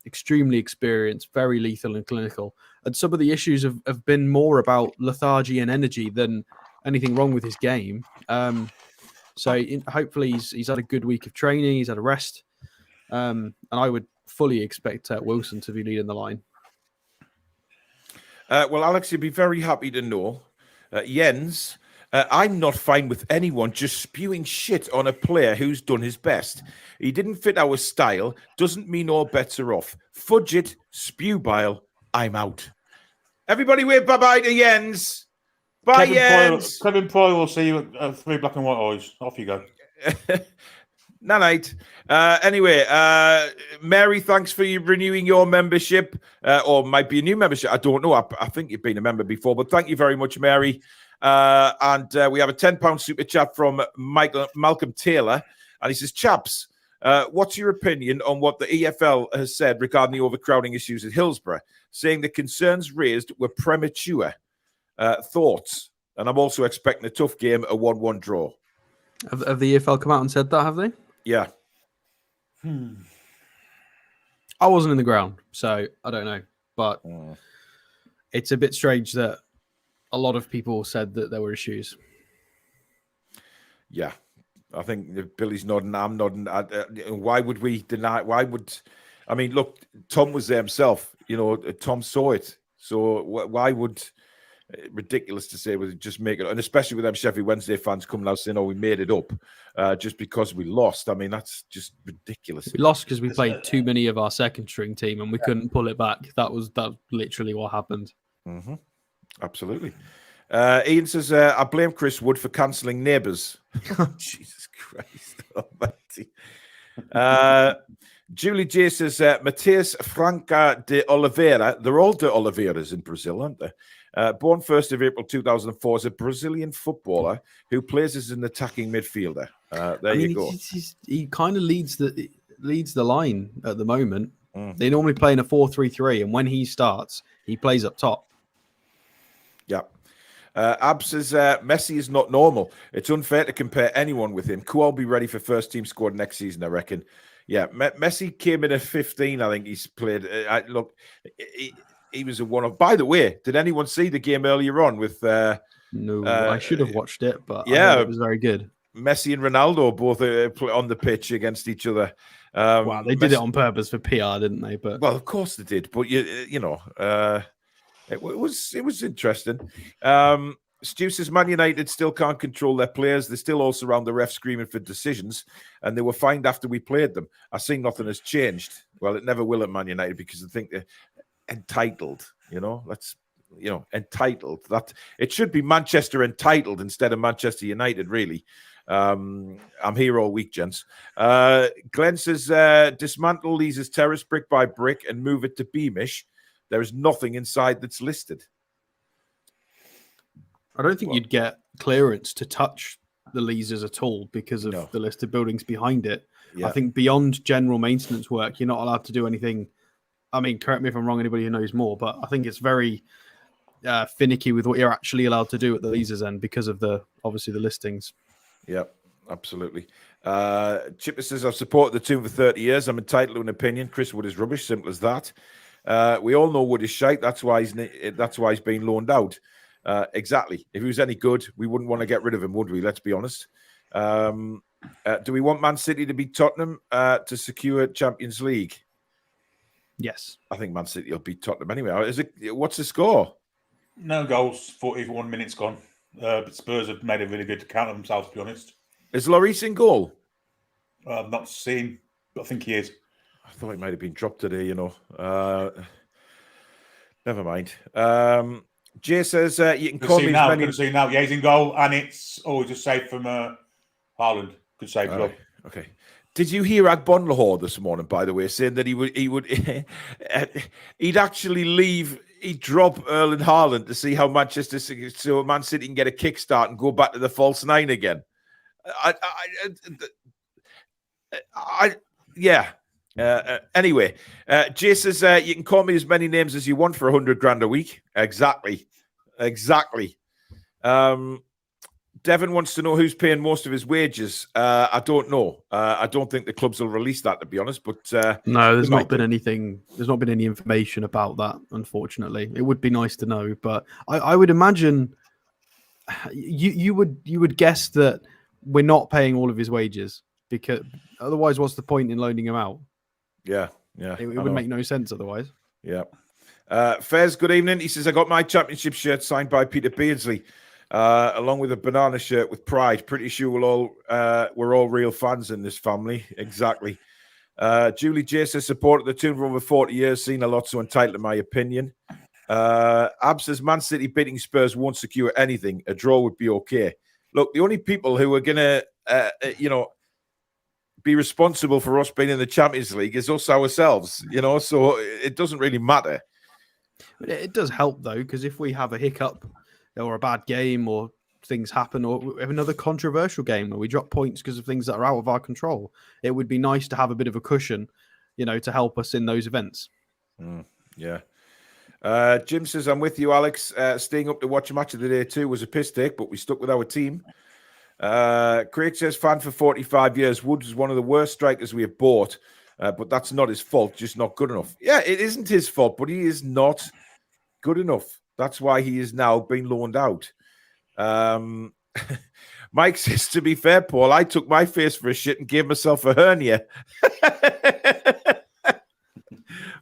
Extremely experienced, very lethal and clinical. And some of the issues have been more about lethargy and energy than anything wrong with his game. Hopefully he's had a good week of training. He's had a rest. And I would fully expect Wilson to be leading the line.
Well, Alex, you'd be very happy to know, Jens, I'm not fine with anyone just spewing shit on a player who's done his best. He didn't fit our style, doesn't mean all bets are off. Fudge it, spew bile, I'm out. Everybody wave bye-bye to Jens. Bye, Jens.
Kevin Pry will see you at 3 black and white eyes. Off you go.
Night. Anyway, Mary, thanks for renewing your membership, or might be a new membership. I don't know. I think you've been a member before, but thank you very much, Mary. And we have a £10 super chat from Malcolm Taylor, and he says, "Chaps, what's your opinion on what the EFL has said regarding the overcrowding issues at Hillsborough, saying the concerns raised were premature? Thoughts? And I'm also expecting a tough game, a 1-1 draw."
Have the EFL come out and said that, have they?
Yeah.
I wasn't in the ground, so I don't know. But it's a bit strange that a lot of people said that there were issues.
Yeah. I think Billy's nodding, I'm nodding. Why would we deny? I mean, look, Tom was there himself. You know, Tom saw it. So why would... ridiculous to say we just make it, and especially with them Sheffield Wednesday fans coming out saying, "Oh, we made it up just because we lost." I mean, that's just ridiculous.
We lost because we played too many of our second string team and we couldn't pull it back. That was literally what happened.
Mm-hmm. Absolutely. Ian says, "I blame Chris Wood for cancelling Neighbours." Jesus Christ Almighty. Julie J says, "Matthias Franta de Oliveira." They're all de Oliveiras in Brazil, aren't they? Born 1st of April 2004, is a Brazilian footballer who plays as an attacking midfielder. You go.
He kind of leads the line at the moment. They normally play in a 4-3-3, and when he starts, he plays up top.
Yeah. Ab says, "Messi is not normal. It's unfair to compare anyone with him. Could all be ready for first team squad next season, I reckon." Yeah, Messi came in at 15. I think he's played. Look, he was a one-off. By the way, did anyone see the game earlier on with...
no, I should have watched it, but
yeah,
it was very good.
Messi and Ronaldo both on the pitch against each other.
Wow, they did it on purpose for PR, didn't they? But
well, of course they did. But you know, it was interesting. Stu says, "Man United still can't control their players. They still all surround the ref screaming for decisions, and they were fined after we played them. I think nothing has changed." Well, it never will at Man United because I think they're entitled. Entitled. That it should be Manchester entitled instead of Manchester United. Really, I'm here all week, gents. Glenn says, "Dismantle Lee's terrace brick by brick and move it to Beamish. There is nothing inside that's listed."
I don't think you'd get clearance to touch the Leesers at all because of the listed buildings behind it. Yeah. I think beyond general maintenance work, you're not allowed to do anything. I mean, correct me if I'm wrong, anybody who knows more, but I think it's very finicky with what you're actually allowed to do at the Leesers end because of obviously the listings.
Yeah, absolutely. Chipper says, "I've supported the Toon for 30 years. I'm entitled to an opinion. Chris Wood is rubbish. Simple as that. We all know Wood is shite. That's why he's being loaned out." Exactly. If he was any good, we wouldn't want to get rid of him, would we? Let's be honest. Do we want Man City to beat Tottenham to secure Champions League?
Yes.
I think Man City will beat Tottenham anyway. What's the score?
No goals, 41 minutes gone. But Spurs have made a really good account of themselves, to be honest.
Is Lloris in goal?
I've not seen, but I think he is.
I thought he might have been dropped today, Never mind. Jay says, "You can call me
now.
as many..."
See now, yeah, he's in goal, and it's always a save from Haaland. Good save,
well. Okay. Did you hear Agbonlahor this morning, by the way, saying that he'd actually leave he'd drop Erling Haaland to see how Man City can get a kickstart and go back to the false nine again. Anyway, Jay says you can call me as many names as you want for 100 grand a week. Exactly. Devon wants to know who's paying most of his wages. I don't know. I don't think the clubs will release that, to be honest. But
no, there's not been anything. There's not been any information about that. Unfortunately, it would be nice to know. But I would imagine you would guess that we're not paying all of his wages, because otherwise, what's the point in loaning him out?
Yeah.
It would make no sense otherwise.
Yeah. Fez, good evening. He says, I got my championship shirt signed by Peter Beardsley. Along with a banana shirt with pride. Pretty sure we're all real fans in this family. Exactly. Julie J says, supported the Toon for over 40 years, seen a lot, so entitled to my opinion. Ab says, Man City beating Spurs won't secure anything. A draw would be okay. Look, the only people who are going to, be responsible for us being in the Champions League is us ourselves, so it doesn't really matter.
It does help, though, because if we have a hiccup or a bad game or things happen, or we have another controversial game where we drop points because of things that are out of our control, it would be nice to have a bit of a cushion, to help us in those events.
Yeah. Jim says, I'm with you, Alex. Staying up to watch a match of the day too was a piss take, but we stuck with our team. Craig says, fan for 45 years. Woods is one of the worst strikers we have bought, but that's not his fault, just not good enough. Yeah, it isn't his fault, but he is not good enough. That's why he is now being loaned out. Mike says, to be fair, Paul, I took my face for a shit and gave myself a hernia.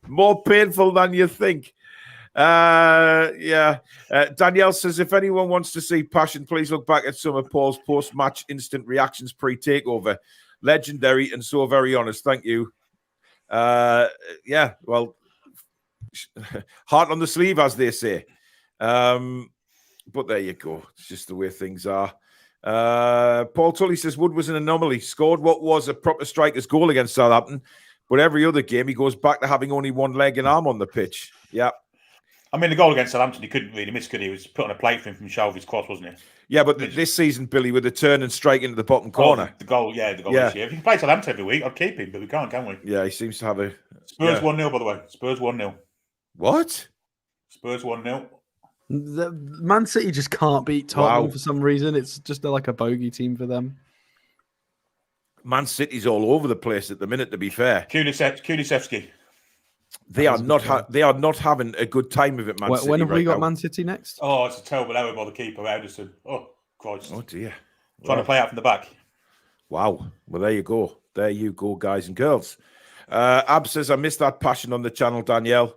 More painful than you think. Danielle says, if anyone wants to see passion, please look back at some of Paul's post-match instant reactions pre-takeover. Legendary and so very honest. Thank you. Well, heart on the sleeve, as they say. But there you go. It's just the way things are. Paul Tully says, Wood was an anomaly. Scored what was a proper striker's goal against Southampton, but every other game he goes back to having only one leg and arm on the pitch. Yeah.
I mean, the goal against Southampton, he couldn't really miss, could he? It was put on a plate for him from Shelby's cross, wasn't it?
Yeah, but this season, Billy, with the turn and strike into the bottom corner.
The goal this year. If you can play Southampton every week, I'd keep him, but we can't, can we?
Yeah, he seems to have a...
Spurs 1-0, by the way. Spurs 1-0.
What?
Spurs 1-0.
The Man City just can't beat Tottenham for some reason. It's just like a bogey team for them.
Man City's all over the place at the minute, to be fair.
Kulusevski.
They are not having a good time of it, Man City.
When have we got
now.
Man City next?
Oh, it's a terrible error by the keeper, Anderson. Oh, Christ.
Oh, dear.
Trying to play out from the back.
Wow. Well, there you go. There you go, guys and girls. Ab says, I missed that passion on the channel, Danielle.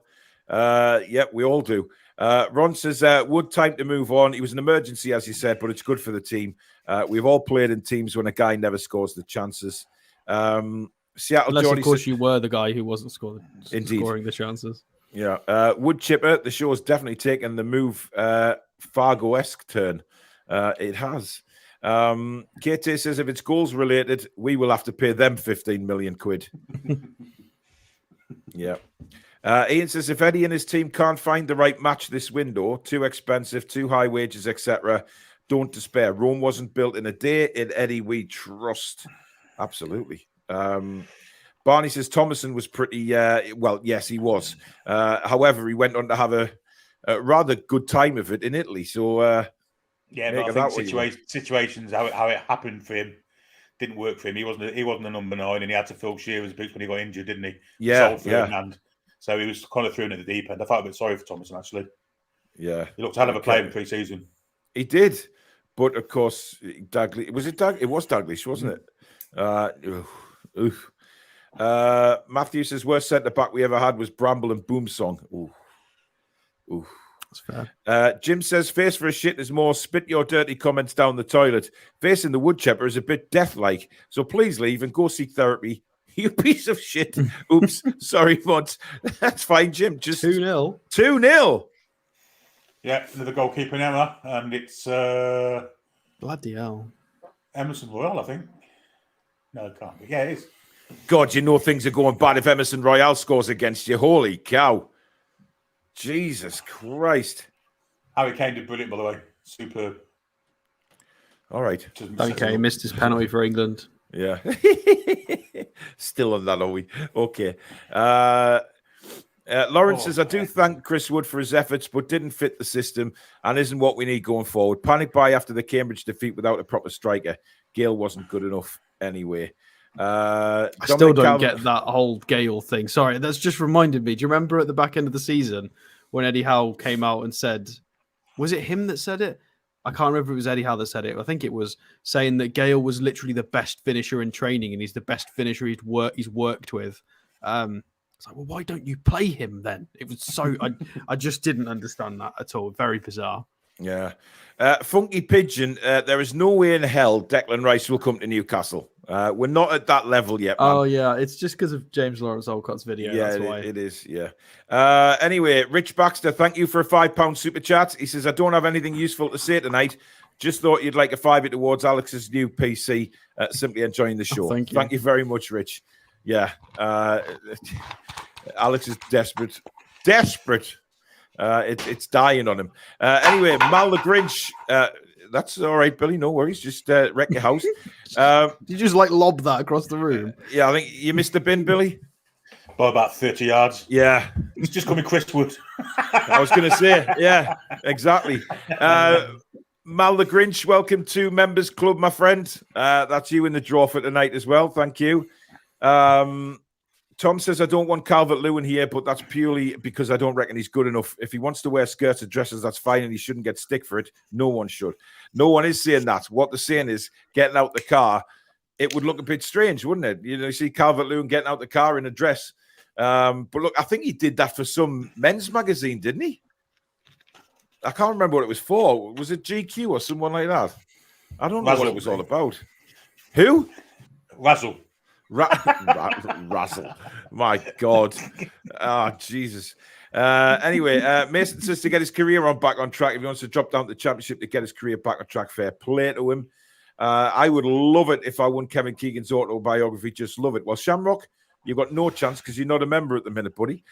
Yeah, we all do. Ron says, Wood, time to move on. He was an emergency, as you said, but it's good for the team. We've all played in teams when a guy never scores the chances. Seattle,
unless,
Geordie
of course,
says,
you were the guy who wasn't scoring the chances.
Yeah. Wood Chipper, the show has definitely taken the move Fargo-esque turn. It has. KT says, if it's goals related, we will have to pay them 15 million quid. Yeah. Ian says, if Eddie and his team can't find the right match this window, too expensive, too high wages, etc., don't despair. Rome wasn't built in a day. In Eddie, we trust. Absolutely. Barney says, Thomason was pretty, well, yes, he was. However, he went on to have a rather good time of it in Italy. So,
yeah, but I think situations, how it happened for him, didn't work for him. He wasn't a number 9, and he had to fill Shearer's boots when he got injured, didn't he?
Yeah,
Ferdinand. So he was kind of thrown at the deep end. I felt a bit sorry for Thomason, actually.
Yeah.
He looked a hell of a player in pre-season.
He did. But, of course, Daglish... It was Daglish, wasn't it? Matthew says, worst centre-back we ever had was Bramble and Boomsong. Ooh.
That's fair.
Jim says, face for a shit is more spit your dirty comments down the toilet. Facing the woodchipper is a bit death-like. So please leave and go seek therapy. You piece of shit. Oops. Sorry, Mods. That's fine, Jim. Just
2-0.
2-0.
Yeah, another goalkeeper error. And it's
bloody hell.
Emerson Royal, I think. No, it can't be. Yeah, it is.
God, you know things are going bad if Emerson Royal scores against you. Holy cow. Jesus Christ.
Harry Kane did brilliant, by the way. Superb.
All right.
Okay, missed his penalty for England.
Yeah. Still on that, are we? Okay. Lawrence says, I do thank Chris Wood for his efforts, but didn't fit the system and isn't what we need going forward. Panic buy after the Cambridge defeat without a proper striker. Gale wasn't good enough anyway.
I still don't get that whole Gale thing. Sorry, that's just reminded me. Do you remember at the back end of the season when Eddie Howe came out and said, was it him that said it? I can't remember if it was Eddie Howe that said it. I think it was saying that Gale was literally the best finisher in training and he's the best finisher he's worked with. It's like, well, why don't you play him then? It was so... I just didn't understand that at all. Very bizarre.
Yeah. Funky Pigeon, there is no way in hell Declan Rice will come to Newcastle. We're not at that level yet, man.
Oh, yeah. It's just because of James Lawrence Olcott's video.
Yeah,
that's why.
It is, yeah. Anyway, Rich Baxter, thank you for a £5 super chat. He says, I don't have anything useful to say tonight. Just thought you'd like a fiver towards Alex's new PC. Simply enjoying the show.
Thank you.
Thank you very much, Rich. Yeah. Alex is desperate. Desperate. It's dying on him. Anyway, Mal the Grinch. That's all right, Billy. No worries. Just wreck your house.
You just like lob that across the room.
Yeah, I think you missed the bin, Billy.
By about 30 yards.
Yeah.
It's just coming Chris Wood.
I was going to say, yeah, exactly. Mal the Grinch, welcome to Members Club, my friend. That's you in the draw for tonight as well. Thank you. Tom says, I don't want Calvert-Lewin here, but that's purely because I don't reckon he's good enough. If he wants to wear skirts or dresses, that's fine, and he shouldn't get stick for it. No one should. No one is saying that. What they're saying is getting out the car, it would look a bit strange, wouldn't it? You see Calvert-Lewin getting out the car in a dress. But look, I think he did that for some men's magazine, didn't he? I can't remember what it was for. Was it GQ or someone like that? I don't know what it was all about. Who?
Razzle.
Razzle. My God. Oh, Jesus. Anyway, Mason says to get his career back on track. If he wants to drop down to the championship to get his career back on track, fair play to him. I would love it if I won Kevin Keegan's autobiography. Just love it. Well, Shamrock, you've got no chance because you're not a member at the minute, buddy.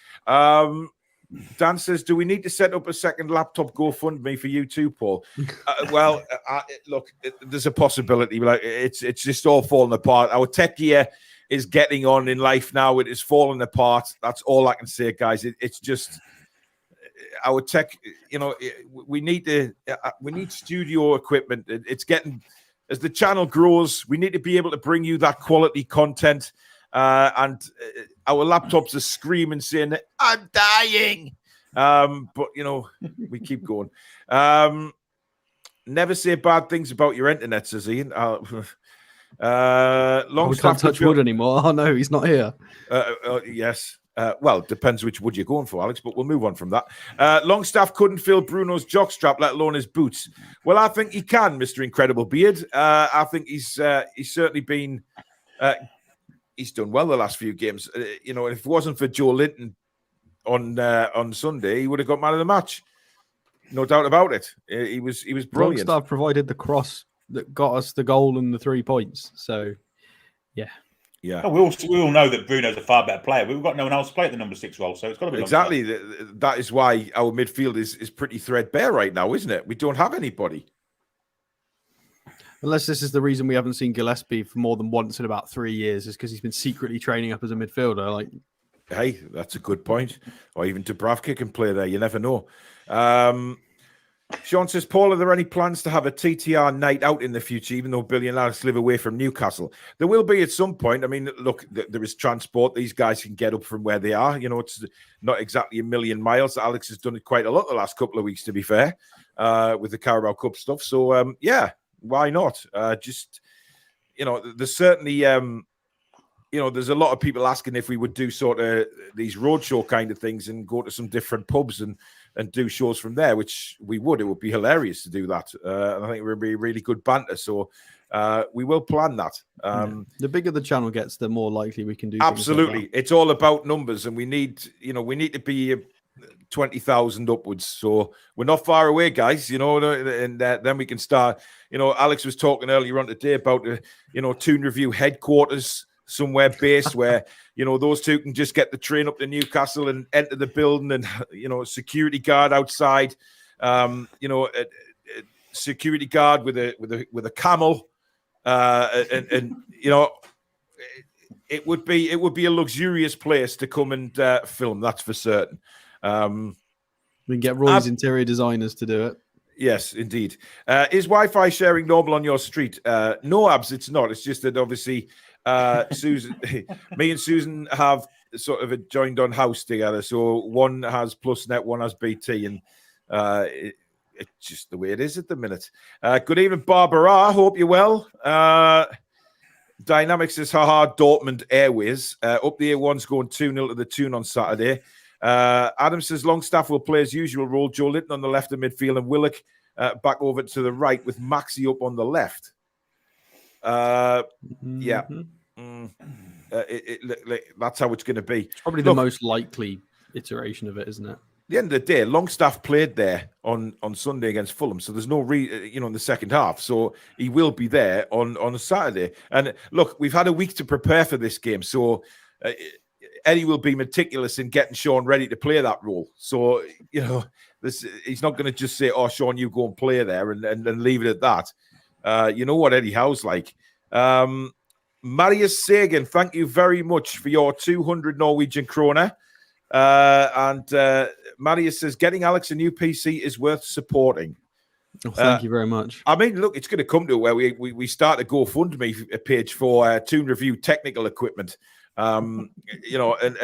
Dan says, do we need to set up a second laptop GoFundMe for you too, Paul? Look, there's a possibility. Like it's just all falling apart. Our tech gear is getting on in life now. It is falling apart. That's all I can say, guys. It's just our tech. You know, we need studio equipment. It's getting, as the channel grows, we need to be able to bring you that quality content. And our laptops are screaming, saying, I'm dying. But, you know, we keep going. Never say bad things about your internet, says Ian.
We can't touch wood anymore. Oh, no, he's not here.
Yes. Well, depends which wood you're going for, Alex, but we'll move on from that. Longstaff couldn't fill Bruno's jockstrap, let alone his boots. Well, I think he can, Mr. Incredible Beard. I think he's certainly been... he's done well the last few games. You know, if it wasn't for Joe Linton on Sunday, he would have got man of the match. No doubt about it. He was brilliant.
Longstaff provided the cross that got us the goal and the 3 points. So, yeah.
Yeah. We all know that Bruno's a far better player. We've got no one else to play at the number 6 role, so it's got to be
exactly. That is why our midfield is pretty threadbare right now, isn't it? We don't have anybody.
Unless this is the reason we haven't seen Gillespie for more than once in about 3 years, is because he's been secretly training up as a midfielder. Like,
hey, that's a good point. Or even Dubravka can play there. You never know. Sean says, Paul, are there any plans to have a TTR night out in the future, even though Billy and Alex live away from Newcastle? There will be at some point. I mean, look, there is transport. These guys can get up from where they are. You know, it's not exactly a million miles. Alex has done it quite a lot the last couple of weeks, to be fair, with the Carabao Cup stuff. So, yeah. Why not? Just, you know, there's certainly, you know, there's a lot of people asking if we would do sort of these roadshow kind of things and go to some different pubs and do shows from there, which we would. It would be hilarious to do that. And I think it would be really good banter. So we will plan that.
The bigger the channel gets, the more likely we can do.
Absolutely.
Like
it's all about numbers, and we need to be 20,000 upwards. So we're not far away, guys, you know, and then we can start. You know, Alex was talking earlier on today about, you know, Toon Review headquarters somewhere based where, those two can just get the train up to Newcastle and enter the building and, security guard outside, a security guard with a camel. It would be a luxurious place to come and film. That's for certain.
We can get Roy's interior designers to do it.
Yes, indeed. Is Wi-Fi sharing normal on your street? No, Abs, it's not. It's just that obviously Susan, me and Susan have sort of a joined on house together. So one has PlusNet, one has BT, and it's just the way it is at the minute. Good evening, Barbara. Hope you're well. Dynamics says, haha, Dortmund Airways. Up the A1's going 2-0 to the Toon on Saturday. Adam says Longstaff will play his usual role. Joe Linton on the left of midfield and Willock back over to the right with Maxi up on the left. Yeah. That's how it's going to be.
It's probably the most likely iteration of it, isn't it?
At the end of the day, Longstaff played there on Sunday against Fulham, so there's no in the second half. So he will be there on a Saturday. And look, we've had a week to prepare for this game, so Eddie will be meticulous in getting Sean ready to play that role. So, he's not going to just say, oh, Sean, you go and play there and leave it at that. You know what Eddie Howe's like. Marius Sagan, thank you very much for your 200 Norwegian kroner. And Marius says, getting Alex a new PC is worth supporting.
Oh, thank you very much.
I mean, look, it's going to come to where we start a GoFundMe page for Toon Review technical equipment. And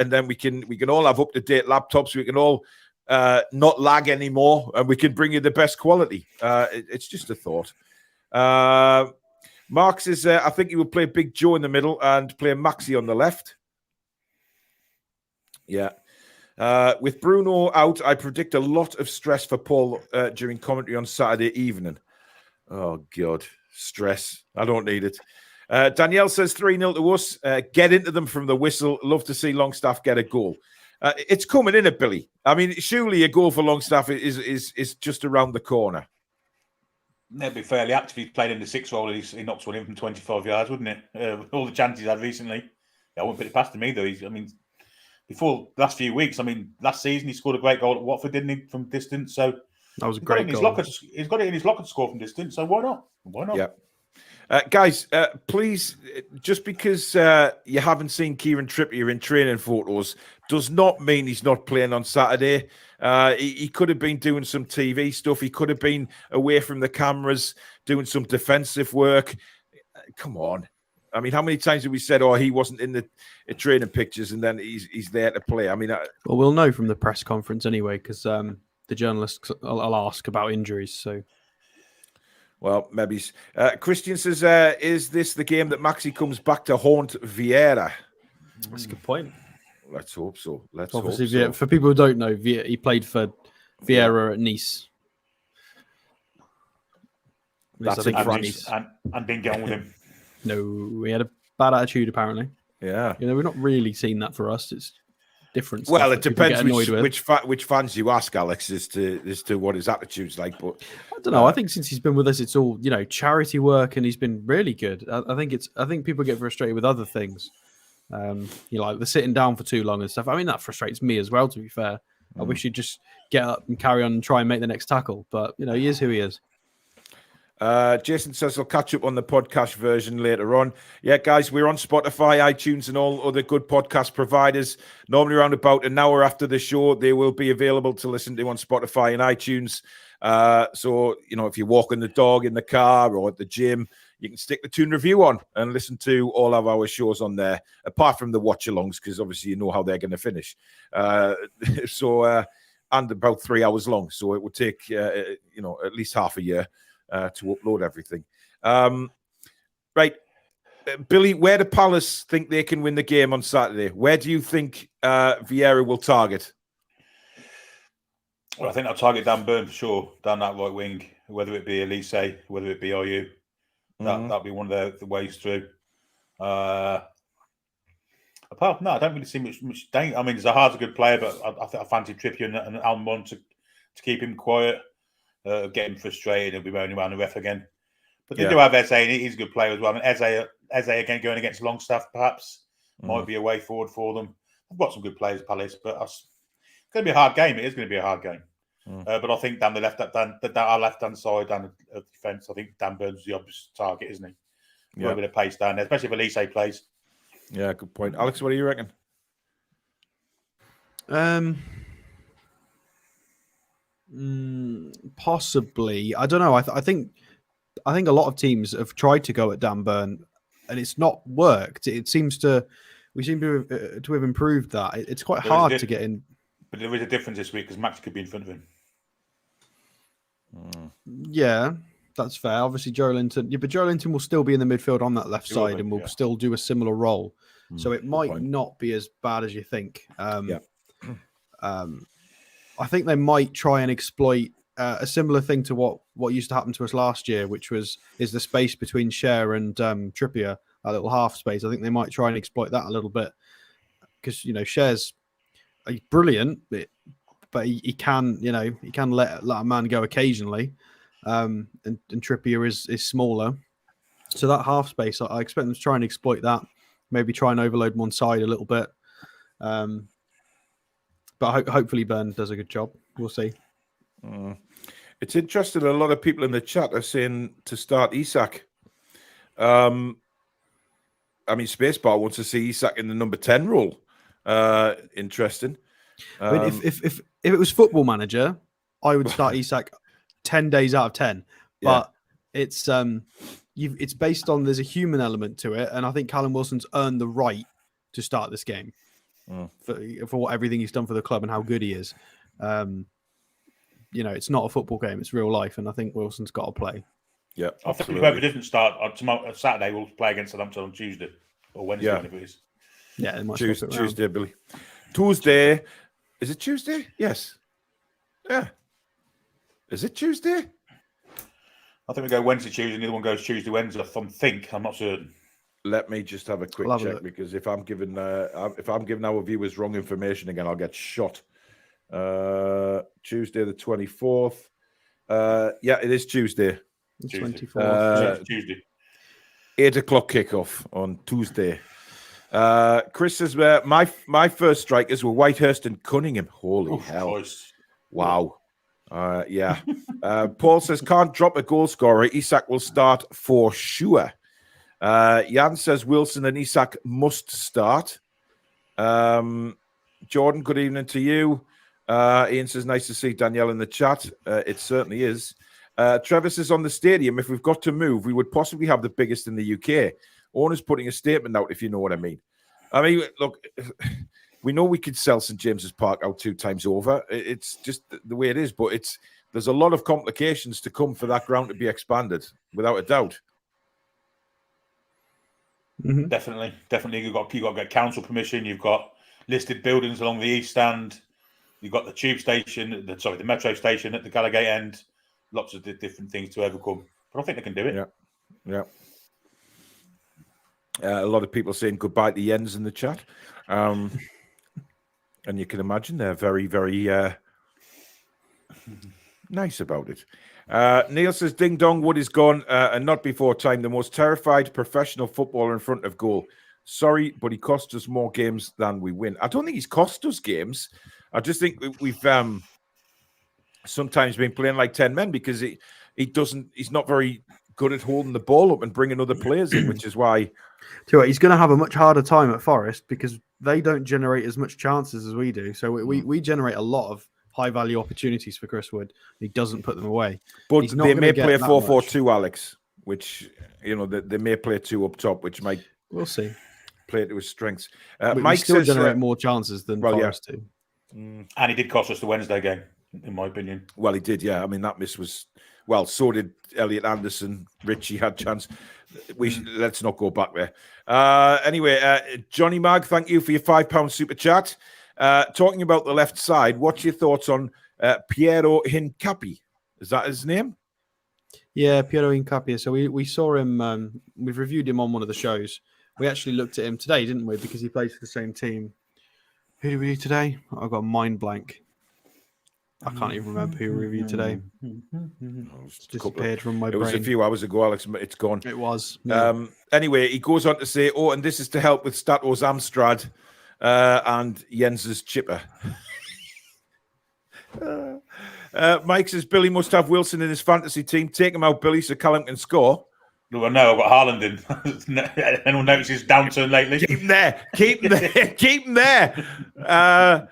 then we can all have up-to-date laptops. We can all not lag anymore, and we can bring you the best quality. It's just a thought. Mark says, I think he will play Big Joe in the middle and play Maxi on the left. Yeah. With Bruno out, I predict a lot of stress for Paul during commentary on Saturday evening. Oh, God. Stress. I don't need it. Danielle says 3-0 to us. Get into them from the whistle. Love to see Longstaff get a goal. It's coming in it, Billy. I mean, surely a goal for Longstaff is just around the corner.
That'd be fairly active. He played in the 6 role. He knocks one in from 25 yards, wouldn't it? All the chances he's had recently. I wouldn't put it past him either. Before the last few weeks, last season he scored a great goal at Watford, didn't he, from distance? So
that was a great goal.
He's got it in his locker to score from distance. So why not? Why not?
Yeah. Guys, please, just because you haven't seen Kieran Trippier in training photos does not mean he's not playing on Saturday. He could have been doing some TV stuff. He could have been away from the cameras doing some defensive work. Come on. I mean, how many times have we said, oh, he wasn't in the training pictures and then he's there to play? I mean,
well, we'll know from the press conference anyway, because the journalists will ask about injuries. So,
well, maybe. Christian says, is this the game that Maxi comes back to haunt Vieira?
That's a good point.
Let's hope so.
Obviously, for people who don't know, he played for Vieira at Nice.
That's in
France. And didn't get on with him.
No, he had a bad attitude, apparently.
Yeah.
We've not really seen that for us. It's different.
Well, it depends which fans you ask, Alex, as to what his attitude's like. But
I don't know. I think since he's been with us, it's all charity work, and he's been really good. I think people get frustrated with other things, like the sitting down for too long and stuff. I mean, that frustrates me as well. To be fair, I wish he'd just get up and carry on and try and make the next tackle. But he is who he is.
Jason says I'll catch up on the podcast version later on. Yeah, guys, we're on Spotify, iTunes, and all other good podcast providers. Normally around about an hour after the show, they will be available to listen to on Spotify and iTunes. So, if you're walking the dog in the car or at the gym, you can stick the Toon Review on and listen to all of our shows on there, apart from the watch-alongs, because obviously you know how they're going to finish. And about 3 hours long. So it would take, at least half a year to upload everything. Right. Billy, where do Palace think they can win the game on Saturday? Where do you think Vieira will target?
Well, I think I'll target Dan Burn for sure, down that right wing, whether it be Elise, whether it be RU. That'll be one of the ways through. Apart from that, I don't really see much danger. I mean, Zaha's a good player, but I think I fancy Trippier and Almond to keep him quiet. Get him frustrated, he'll be moaning around the ref again. But they do have Eze, and he's a good player as well. And Eze, Eze again going against Longstaff, perhaps might be a way forward for them. I've got some good players, Palace, but it's going to be a hard game. It is going to be a hard game. But I think down the our left-hand side down the defence, I think Dan Burns the obvious target, isn't he? Got a bit of pace down there, especially if Elise plays.
Yeah, good point. Alex, what do you reckon?
Possibly. I don't know. I think a lot of teams have tried to go at Dan Burn, and it's not worked. We seem to have improved that. It's quite hard to get in.
But there is a difference this week because Max could be in front of him.
Yeah, that's fair. Obviously, Joe Linton. Yeah, but Joe Linton will still be in the midfield on that left side and will still do a similar role. So it might not be as bad as you think. I think they might try and exploit a similar thing to what used to happen to us last year, which is the space between Cher and Trippier, that little half space. I think they might try and exploit that a little bit because Cher's brilliant, but he can let a man go occasionally, and Trippier is smaller, so that half space I expect them to try and exploit that. Maybe try and overload one side a little bit, but hopefully Burn does a good job. We'll see.
It's interesting. A lot of people in the chat are saying to start Isak. I mean, Spacebar wants to see Isak in the number 10 role. Interesting.
I mean, if it was Football Manager, I would start Isak 10 days out of 10. But it's based on there's a human element to it, and I think Callum Wilson's earned the right to start this game for everything he's done for the club and how good he is. It's not a football game; it's real life, and I think Wilson's got to play. Yeah,
I think whoever doesn't start on Saturday will play against Southampton on Tuesday or Wednesday, whenever it is.
Yeah,
Tuesday, Billy. Tuesday. Is it Tuesday? Yes. Yeah. Is it Tuesday?
I think we go Wednesday, Tuesday, and the other one goes Tuesday, Wednesday. I'm not certain.
Let me just have a quick check because if I'm giving our viewers wrong information again, I'll get shot. Tuesday the 24th. Yeah, it is Tuesday.
24th.
Tuesday.
8 o'clock kickoff on Tuesday. Chris says, my first strikers were Whitehurst and Cunningham. Holy hell. Christ. Wow. Yeah. Paul says, can't drop a goal scorer. Isak will start for sure. Jan says, Wilson and Isak must start. Jordan, good evening to you. Ian says, nice to see Danielle in the chat. It certainly is. Trevor says, on the stadium, if we've got to move, we would possibly have the biggest in the UK. Owner's putting a statement out, if you know what I mean. I mean, look, we know we could sell St. James's Park out 2 times over. It's just the way it is, but there's a lot of complications to come for that ground to be expanded, without a doubt.
Mm-hmm. Definitely. You've got to get council permission. You've got listed buildings along the east end. You've got the tube station, the metro station at the Gallagate end. Lots of different things to overcome, but I think they can do it.
Yeah. A lot of people saying goodbye to Jens in the chat, and you can imagine they're very, very nice about it. Neil says, ding dong, Wood is gone, and not before time. The most terrified professional footballer in front of goal. Sorry, but he cost us more games than we win. I don't think he's cost us games. I just think we've sometimes been playing like 10 men because he's not very good at holding the ball up and bringing other players in, which is why.
He's going to have a much harder time at Forest because they don't generate as much chances as we do. So we generate a lot of high-value opportunities for Chris Wood. He doesn't put them away.
But they may play 4-4-2, Alex, which, they may play 2 up top, which might...
We'll see.
Play to his strengths.
Mike still says, generate more chances than Forest do.
And he did cost us the Wednesday game, in my opinion.
Well, he did, yeah. I mean, that miss was... Well, so did Elliot Anderson. Richie had chance. Let's not go back there. Anyway, Johnny Mag, thank you for your £5 super chat. Talking about the left side, what's your thoughts on Piero Hincapi? Is that his name?
Yeah, Piero Hincapi. So we saw him. We've reviewed him on one of the shows. We actually looked at him today, didn't we? Because he plays for the same team. Who did we do today? I've got a mind blank. I can't even remember who we reviewed today. It's disappeared from my brain.
It was a few hours ago, Alex. It's gone.
It was. Yeah.
Anyway, he goes on to say, and this is to help with Stato's Amstrad and Jens's chipper. Mike says, Billy must have Wilson in his fantasy team. Take him out, Billy, so Callum can score.
Well, no, I've got Haaland in. Anyone notice his downturn lately?
Keep him there. Keep him there. Keep him there.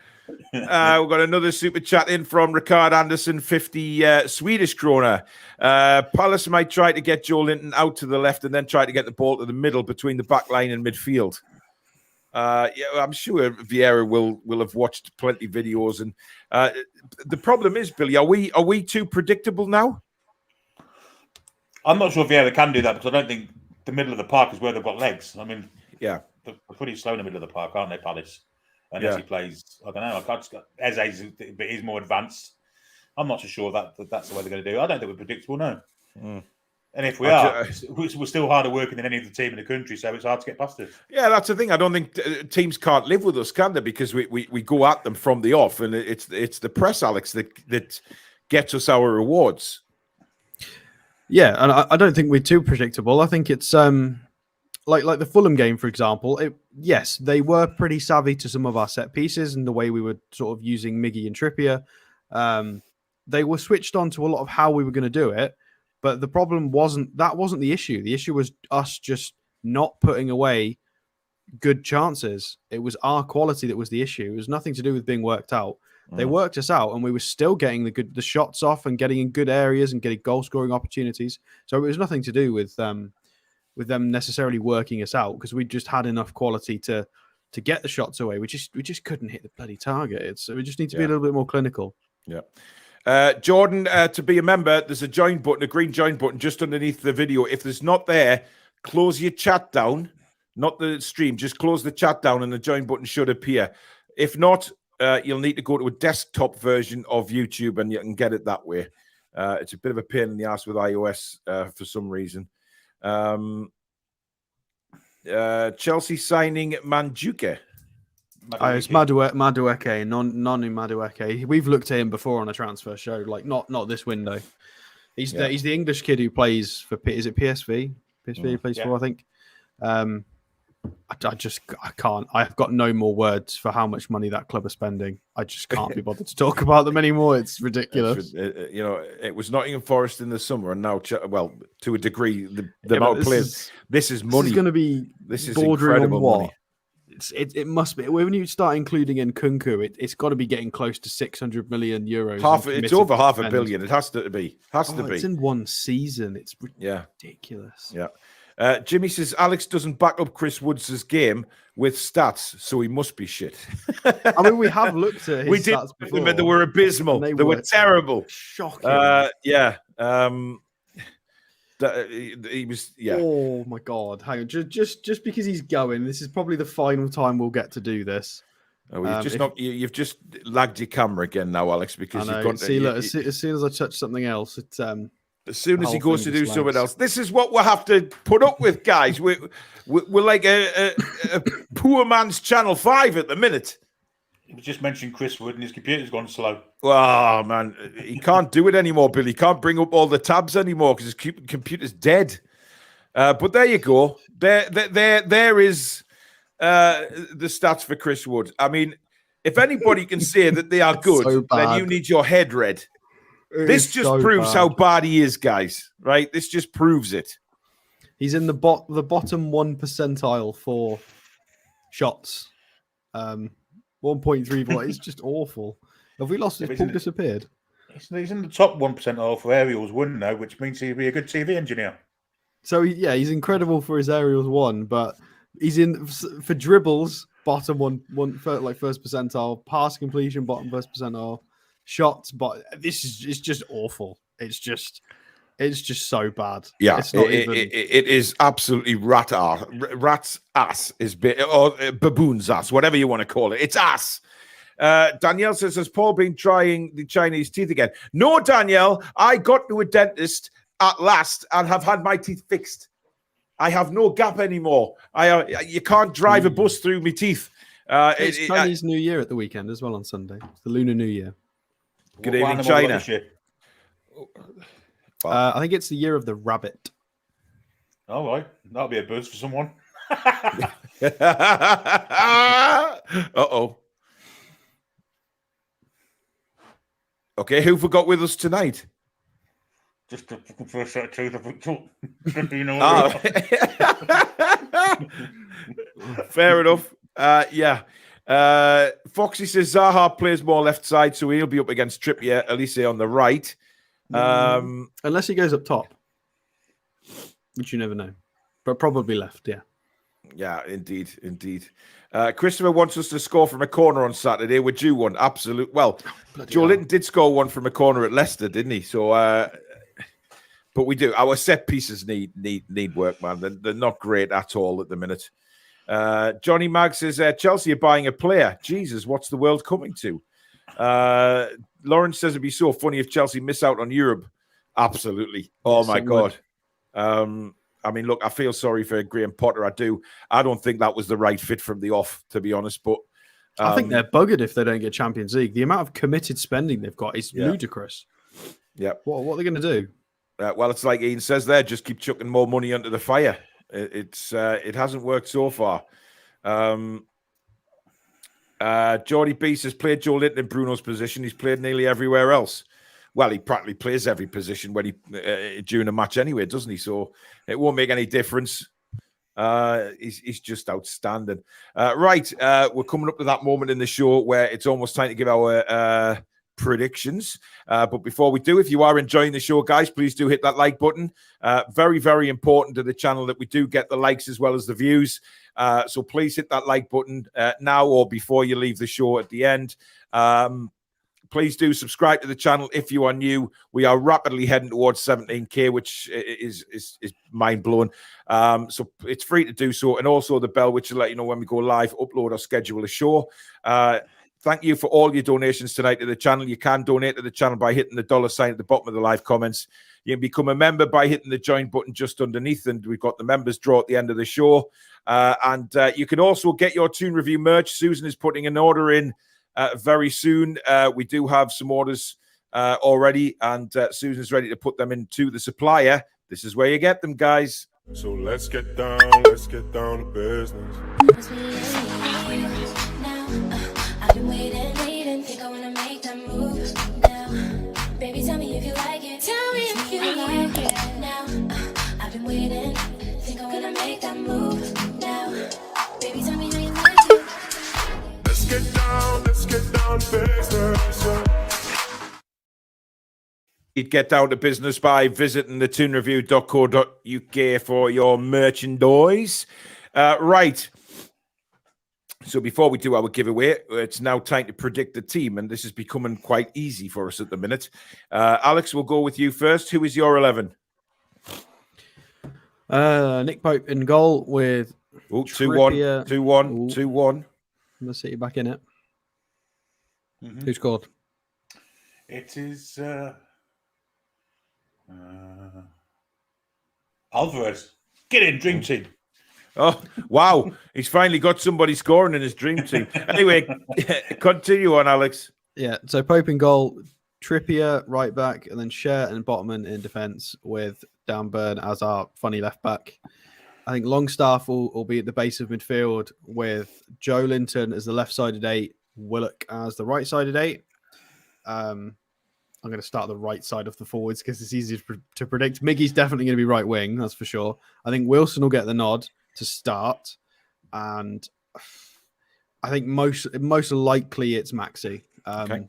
We've got another super chat in from Ricard Anderson, 50 Swedish krona. Palace might try to get Joe Linton out to the left and then try to get the ball to the middle between the back line and midfield. Yeah, I'm sure Vieira will have watched plenty of videos. And the problem is, Billy, are we too predictable now?
I'm not sure Vieira can do that because I don't think the middle of the park is where they've got legs. I mean,
yeah,
they're pretty slow in the middle of the park, aren't they, Palace? Unless he plays, I don't know. Eze is more advanced. I'm not so sure that's the way they're going to do it. I don't think we're predictable, no. And if we are, we're still harder working than any other team in the country, so it's hard to get past us.
Yeah, that's the thing. I don't think teams can't live with us, can they? Because we go at them from the off, and it's the press, Alex, that gets us our rewards.
Yeah, and I don't think we're too predictable. I think it's like the Fulham game, for example. Yes, they were pretty savvy to some of our set pieces and the way we were sort of using Miggy and Trippier. They were switched on to a lot of how we were going to do it, but the problem wasn't the issue. The issue was us just not putting away good chances. It was our quality that was the issue. It was nothing to do with being worked out. They worked us out, and we were still getting the shots off and getting in good areas and getting goal scoring opportunities. So it was nothing to do with them necessarily working us out, because we just had enough quality to get the shots away. We just couldn't hit the bloody target. We just need to be a little bit more clinical.
Yeah. Jordan, to be a member, there's a join button, a green join button just underneath the video. If there's not there, close your chat down, not the stream. Just close the chat down and the join button should appear. If not, you'll need to go to a desktop version of YouTube and you can get it that way. It's a bit of a pain in the ass with iOS for some reason. Chelsea signing Mandzukic.
It's Madueke, Nonu Madueke. We've looked at him before on a transfer show, like not this window. He's the English kid who plays for PSV. PSV plays for, I think. I can't. I've got no more words for how much money that club are spending. I just can't be bothered to talk about them anymore. It's ridiculous.
It was Nottingham Forest in the summer, and now, well, to a degree, the amount of players. This is money.
This is going to be.
This is
incredible
money.
It must be. When you start including Nkunku, it's got to be getting close to 600 million euros.
It's over half a billion. It has to be.
It's in one season. It's ridiculous.
Yeah. Jimmy says Alex doesn't back up Chris Woods' game with stats, so he must be shit.
I mean, we have looked at his stats before.
But they were abysmal. They were terrible.
Shocking.
He was. Yeah.
Oh my God! Hang on. Just because he's going, this is probably the final time we'll get to do this.
You've just lagged your camera again now, Alex, because you've got.
As soon as I touch something else, it's
as soon as he goes to do something else, this is what we'll have to put up with, guys. We're like a poor man's Channel 5 at the minute.
You just mentioned Chris Wood and his computer's gone slow.
Oh, man. He can't do it anymore, Billy. He can't bring up all the tabs anymore because his computer's dead. But there you go. There is the stats for Chris Wood. I mean, if anybody can say that they are good, then you need your head read. This just proves how bad he is, guys. Right? This just proves it.
He's in the bottom 1 percentile for shots. 1.34. It's just awful. Have we lost his ball disappeared?
He's in the top 1 percentile for aerials one now, which means he'd be a good TV engineer.
So he's incredible for his aerials one, but he's in for dribbles bottom one first percentile, pass completion bottom first percentile. Shots, but it's just awful. It's just so bad.
Yeah, it is absolutely rat's ass is or baboon's ass, whatever you want to call it. It's ass. Danielle says, has Paul been trying the Chinese teeth again? No, Danielle, I got to a dentist at last and have had my teeth fixed. I have no gap anymore. You can't drive a bus through my teeth.
It's Chinese New Year at the weekend as well on Sunday. It's the Lunar New Year.
Good evening, China.
I think it's the year of the rabbit.
All right. That'll be a buzz for someone.
Uh-oh. Okay, who forgot with us tonight?
Just the first set of truth, I think. You know.
Fair enough. Yeah. Foxy says Zaha plays more left side, so he'll be up against Trippier, Elise on the right.
Unless he goes up top, which you never know. But probably left, yeah.
Yeah, indeed. Christopher wants us to score from a corner on Saturday. Would you one? Absolute. Well, Joe Linton did score one from a corner at Leicester, didn't he? So, but we do. Our set pieces need work, man. They're not great at all at the minute. Johnny Mag says Chelsea are buying a player. Jesus, what's the world coming to? Lawrence says it'd be so funny if Chelsea miss out on Europe. Absolutely. Oh
Yes,
my
it
God. I mean, look, I feel sorry for Graham Potter. I do. I don't think that was the right fit from the off, to be honest. But
I think they're buggered if they don't get Champions League. The amount of committed spending they've got is ludicrous.
Yeah.
What are they going to do?
Well, it's like Ian says there, just keep chucking more money under the fire. It hasn't worked so far. Geordie B says played Joe Linton in Bruno's position. He's played nearly everywhere else. Well, he practically plays every position when he during a match anyway, doesn't he? So it won't make any difference. He's just outstanding. Right, we're coming up to that moment in the show where it's almost time to give our predictions. But before we do, if you are enjoying the show, guys, please do hit that like button. Very, very important to the channel that we do get the likes as well as the views. So please hit that like button now or before you leave the show at the end. Please do subscribe to the channel if you are new. We are rapidly heading towards 17K, which is mind-blowing. So it's free to do so. And also the bell, which will let you know when we go live, upload or schedule a show. Thank you for all your donations tonight to the channel. You can donate to the channel by hitting the $ at the bottom of the live comments. You can become a member by hitting the join button just underneath, and we've got the members draw at the end of the show. And you can also get your Toon Review merch. Susan is putting an order in very soon. We do have some orders already, and Susan's ready to put them into the supplier. This is where you get them, guys.
So let's get down to business.
I've been waiting, think I wanna make that move now. Baby, tell me if you like it. Tell me if you like it now. I've been waiting, think I wanna make that move now. Baby, tell me how you like it.
Let's get down to business.
You'd get down to business by visiting the toonreview.co.uk for your merchandise. Right. So before we do our giveaway, it's now time to predict the team, and this is becoming quite easy for us at the minute. Alex, we'll go with you first. Who is your 11?
Nick Pope in goal with
2-1, 2-1, 2-1.
The City back in it. Who scored?
It is Alvarez. Get in, dream team.
Oh, wow. He's finally got somebody scoring in his dream team. Anyway, continue on, Alex.
Yeah, so Pope in goal, Trippier right back, and then Cher and Botman in defence with Dan Burn as our funny left back. I think Longstaff will be at the base of midfield with Joe Linton as the left-sided 8, Willock as the right-sided 8. I'm going to start the right side of the forwards because it's easier to predict. Miggy's definitely going to be right wing, that's for sure. I think Wilson will get the nod to start, and I think most likely it's Maxi.
Okay.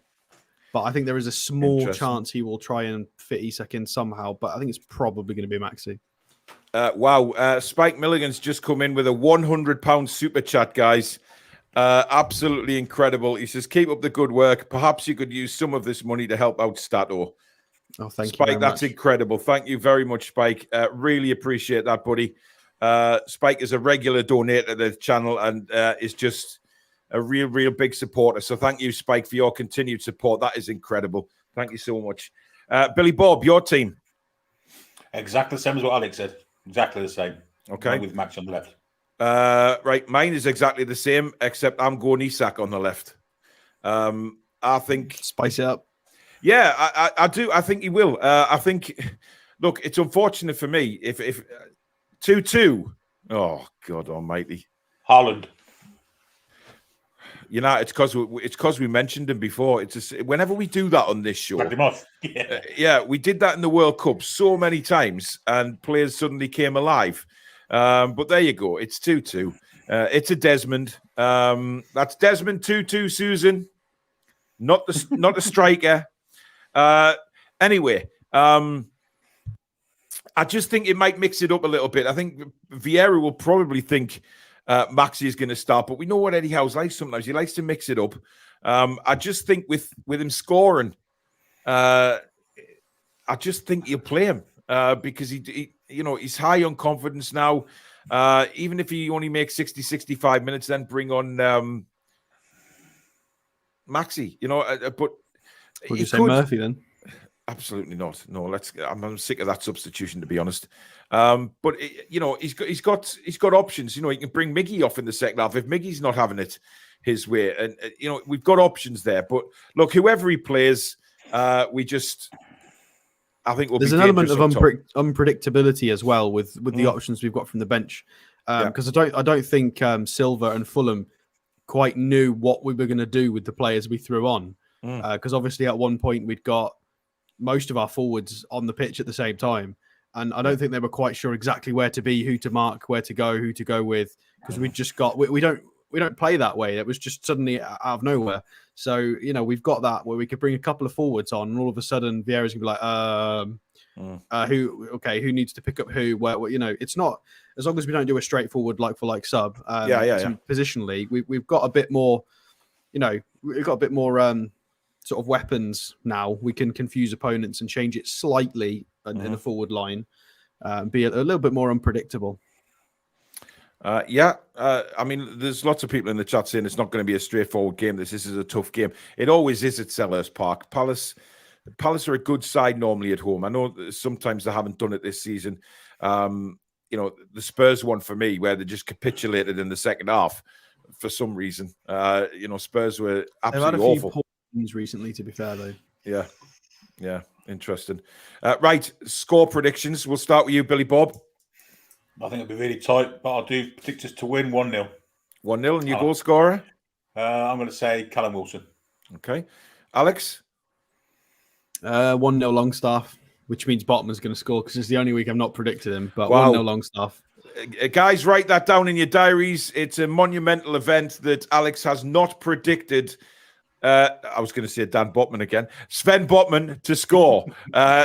But I think there is a small chance he will try and fit Isak in somehow, but I think it's probably going to be Maxi.
Wow. Spike Milligan's just come in with a £100 super chat, guys. Absolutely incredible. He says, keep up the good work. Perhaps you could use some of this money to help out Stato.
Oh, thank you,
Spike, that's incredible. Thank you very much, Spike. Really appreciate that, buddy. Spike is a regular donator to the channel and is just a real big supporter. So thank you, Spike, for your continued support. That is incredible. Thank you so much. Billy Bob, your team.
Exactly the same as what Alex said. Exactly the same.
Okay.
With Max on the left.
Right. Mine is exactly the same, except I'm going Isak on the left. I think...
Spice it up.
Yeah, I do. I think he will. I think, look, it's unfortunate for me if 2-2. Oh, God almighty.
Haaland.
You know, it's because we mentioned him before. It's just, whenever we do that on this show,
Backed him off. Yeah.
yeah, we did that in the World Cup so many times, and players suddenly came alive. But there you go. It's 2-2. It's a Desmond. That's Desmond 2-2, Susan. Not the striker. Anyway, I just think it might mix it up a little bit. I think Vieira will probably think Maxi is going to start, but we know what Eddie Howe's like sometimes. He likes to mix it up. I just think with him scoring, I just think he'll play him because he's high on confidence now. Even if he only makes 60, 65 minutes, then bring on Maxi, but
would you say Murphy then?
Absolutely not. No, I'm sick of that substitution, to be honest. But he's got options. He can bring Miggy off in the second half if Miggy's not having it his way, and we've got options there. But look, whoever he plays, I think
there's an element of unpredictability as well with the options we've got from the bench. Because I don't think Silva and Fulham quite knew what we were going to do with the players we threw on. Because obviously at one point we'd got most of our forwards on the pitch at the same time, and I don't think they were quite sure exactly where to be, who to mark, where to go, who to go with, because we just got we don't play that way. It was just suddenly out of nowhere. So we've got that where we could bring a couple of forwards on, and all of a sudden Vieira's gonna be like, who needs to pick up who? Where it's not, as long as we don't do a straightforward like for like sub. Positionally, we've got a bit more. We've got a bit more. Sort of weapons now. We can confuse opponents and change it slightly in a forward line, be a little bit more unpredictable.
I mean, there's lots of people in the chat saying it's not going to be a straightforward game. This is a tough game. It always is at Selhurst Park. Palace are a good side normally at home. I know that sometimes they haven't done it this season. The Spurs one for me, where they just capitulated in the second half for some reason. Spurs were absolutely awful.
Recently, to be fair, though.
Yeah, interesting. Right, score predictions. We'll start with you, Billy Bob.
I think it'll be really tight, but I do predict us to win 1-0.
1-0, and your goal scorer?
I'm going to say Callum Wilson.
Okay. Alex?
1-0 Longstaff, which means Botman's going to score because it's the only week I've not predicted him, but 1-0 Longstaff.
Guys, write that down in your diaries. It's a monumental event that Alex has not predicted. I was going to say Dan Botman again. Sven Botman to score.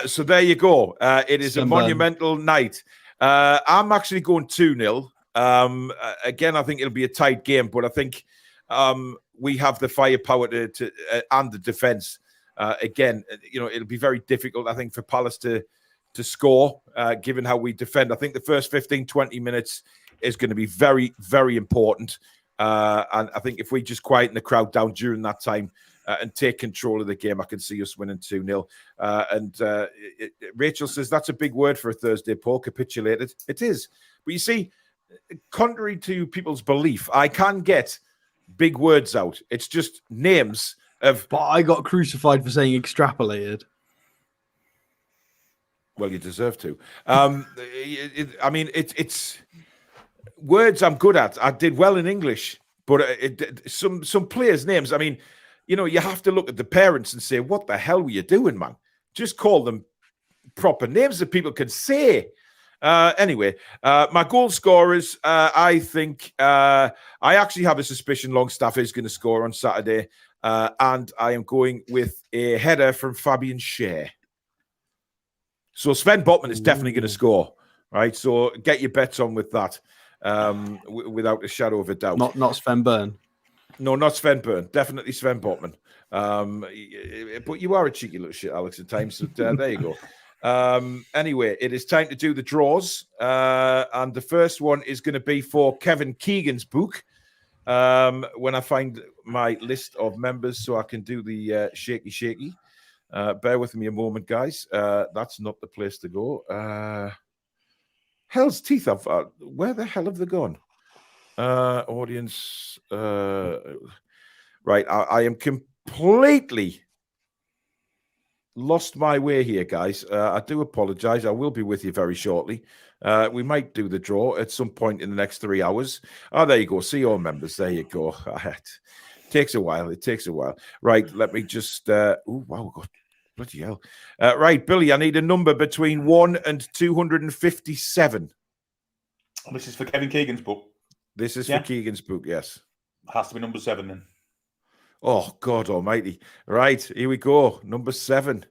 So there you go. It is a monumental night. I'm actually going 2-0. Again, I think it'll be a tight game, but I think we have the firepower to and the defence. Again, it'll be very difficult, I think, for Palace to score, given how we defend. I think the first 15, 20 minutes is going to be very, very important. And I think if we just quieten the crowd down during that time and take control of the game, I can see us winning 2-0. Rachel says that's a big word for a Thursday, Paul. Capitulated. It is. But you see, contrary to people's belief, I can get big words out. It's just names of...
But I got crucified for saying extrapolated.
Well, you deserve to. It's... Words I'm good at. I did well in English, but some players' names. I mean, you have to look at the parents and say, "What the hell were you doing, man?" Just call them proper names that people can say. Anyway, my goal scorers. I think I actually have a suspicion Longstaff is going to score on Saturday, and I am going with a header from Fabian Schär. So Sven Botman is definitely going to score, right? So get your bets on with that. Without a shadow of a doubt.
Not Sven Byrne.
No, not Sven Byrne. Definitely Sven Botman. But you are a cheeky little shit, Alex, at times. So there you go. Anyway, it is time to do the draws. And the first one is going to be for Kevin Keegan's book. When I find my list of members so I can do the shaky. Bear with me a moment, guys. That's not the place to go. Hell's teeth. Where the hell have they gone? Audience. Right. I am completely lost my way here, guys. I do apologise. I will be with you very shortly. We might do the draw at some point in the next 3 hours. Oh, there you go. See all members. There you go. It takes a while. It takes a while. Right, let me just... oh, wow, God. Bloody hell. Right, Billy, I need a number between 1 and 257.
This is for Kevin Keegan's book.
This is for Keegan's book, yes.
Has to be number 7 then.
Oh, God almighty. Right, here we go. Number 7.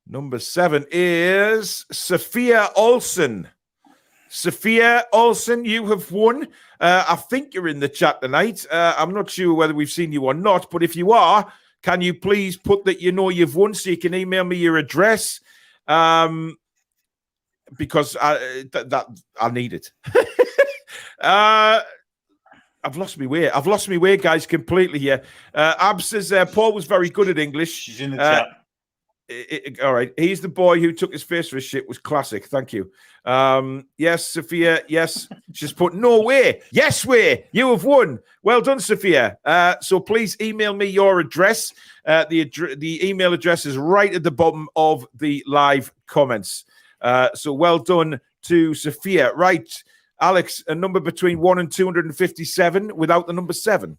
Number 7 is Sophia Olsen. Sophia Olsen, you have won. I think you're in the chat tonight. I'm not sure whether we've seen you or not, but if you are, can you please put that you know you've won so you can email me your address? Because I need it. I've lost my way. I've lost my way, guys, completely here. Ab says Paul was very good at English.
She's in the chat.
All right. He's the boy who took his face for his shit. Was classic. Thank you. Yes, Sophia. Yes. She's put no way. Yes way. You have won. Well done, Sophia. So please email me your address. The email address is right at the bottom of the live comments. So well done to Sophia. Right. Alex, a number between 1 and 257 without the number 7.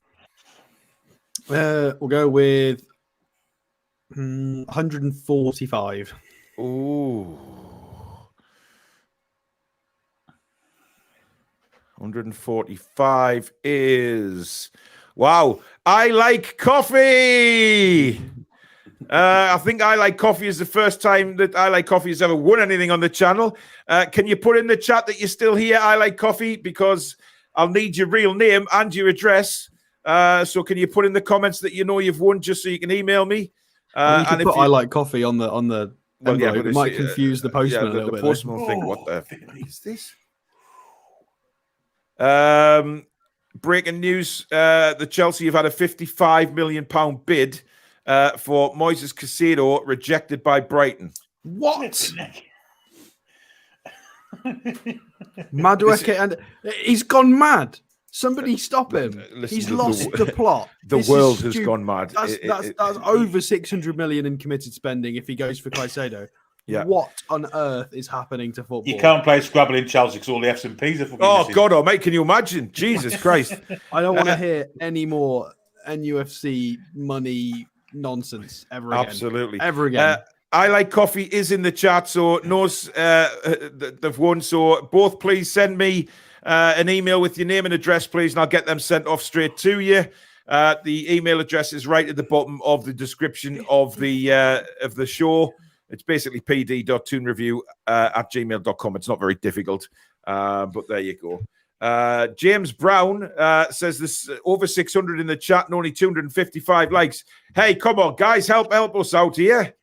We'll go with 145.
Ooh. 145 is... Wow. I like coffee. I think I Like Coffee is the first time that I Like Coffee has ever won anything on the channel. Can you put in the chat that you're still here, I Like Coffee? Because I'll need your real name and your address. So can you put in the comments that you know you've won just so you can email me?
You can put I Like Coffee on the envelope.
Yeah,
it might confuse the postman a little bit.
The postman will think, what the fuck is this? Breaking news, the Chelsea have had a £55 million bid for Moises Caicedo, rejected by Brighton.
What? Madueke, and he's gone mad. Somebody stop him. He's lost the plot.
The world has gone mad.
That's over 600 million in committed spending if he goes for Caicedo.
Yeah.
What on earth is happening to football?
You can't play Scrabble in Chelsea because all the F's and P's are fucking missing.
God, mate, can you imagine? Jesus Christ.
I don't want to hear any more NUFC money nonsense ever again.
Absolutely.
Ever again.
I Like Coffee is in the chat, so knows they've won. So both please send me an email with your name and address, please, and I'll get them sent off straight to you. The email address is right at the bottom of the description of the show. It's basically pd.toonreview at gmail.com. It's not very difficult, but there you go. James Brown says this over 600 in the chat and only 255 likes. Hey, come on, guys, help us out here.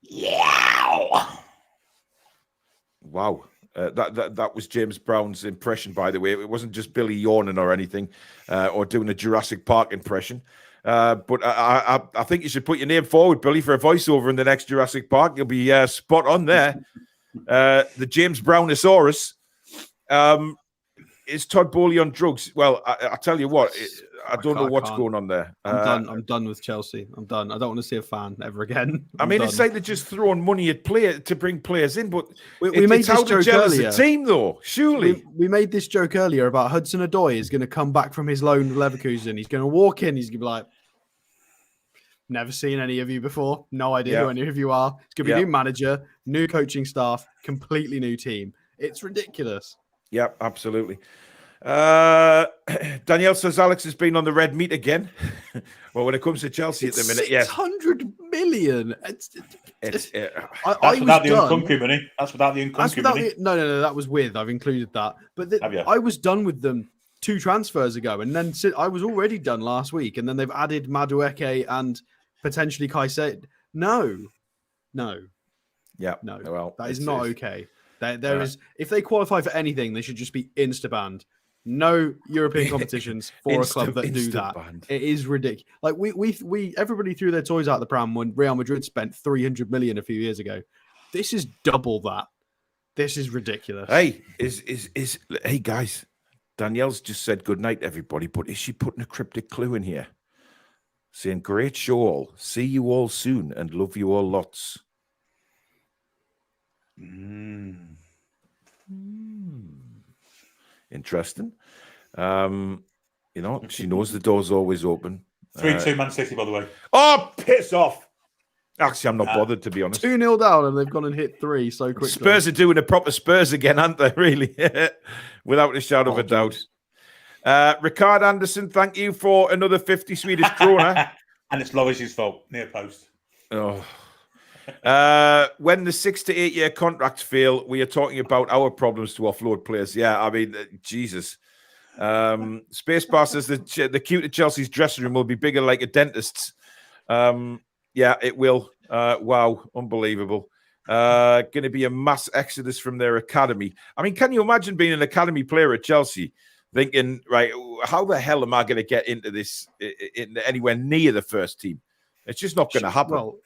Yeah.
Wow. That was James Brown's impression, by the way. It wasn't just Billy yawning or anything, or doing a Jurassic Park impression. But I think you should put your name forward, Billy, for a voiceover in the next Jurassic Park. You'll be spot on there. The James Brownosaurus. Is Todd Bowley on drugs? Well, I tell you what, I don't know what's going on there.
I'm done with Chelsea. I'm done. I don't want to see a fan ever again.
I mean, it's like they're just throwing money at to bring players in, but
we made this joke earlier.
As a team, though, surely.
We made this joke earlier about Hudson-Odoi is going to come back from his loan with Leverkusen. He's going to walk in. He's going to be like, never seen any of you before. No idea who any of you are. It's going to be a new manager, new coaching staff, completely new team. It's ridiculous.
Yeah, absolutely. Danielle says Alex has been on the red meat again. Well, when it comes to Chelsea at the minute,
600 million.
That's without the Unkunku money. That's without the Unkunku money.
No, that was with. I've included that. But I was done with them 2 transfers ago, and then I was already done last week, and then they've added Madueke and potentially Caicedo. No.
Yeah.
No.
Well,
that is not okay. There is, if they qualify for anything, they should just be insta-banned. No European competitions for a club that do that. It is ridiculous. Like we everybody threw their toys out the pram when Real Madrid spent 300 million a few years ago. This is double that. This is ridiculous.
Hey, hey guys, Danielle's just said good night, everybody, but is she putting a cryptic clue in here? Saying, great show all. See you all soon and love you all lots. Interesting. She knows the door's always open.
3-2 Man City, by the way.
Oh, piss off. Actually, I'm not bothered, to be honest.
2-0 down and they've gone and hit 3 so quickly.
Spurs are doing a proper Spurs again, aren't they, really? Without a shadow of a doubt. Ricard Anderson, thank you for another 50 Swedish krona.
And it's Loris's fault, near post.
Oh. When the 6 to 8 year contracts fail, we are talking about our problems to offload players. Yeah, I mean, Jesus. Spacebar says the queue to Chelsea's dressing room will be bigger like a dentist's. Yeah, it will. Wow, unbelievable. Going to be a mass exodus from their academy. I mean, can you imagine being an academy player at Chelsea thinking, right, how the hell am I going to get into this, anywhere near the first team? It's just not going to happen.
Well,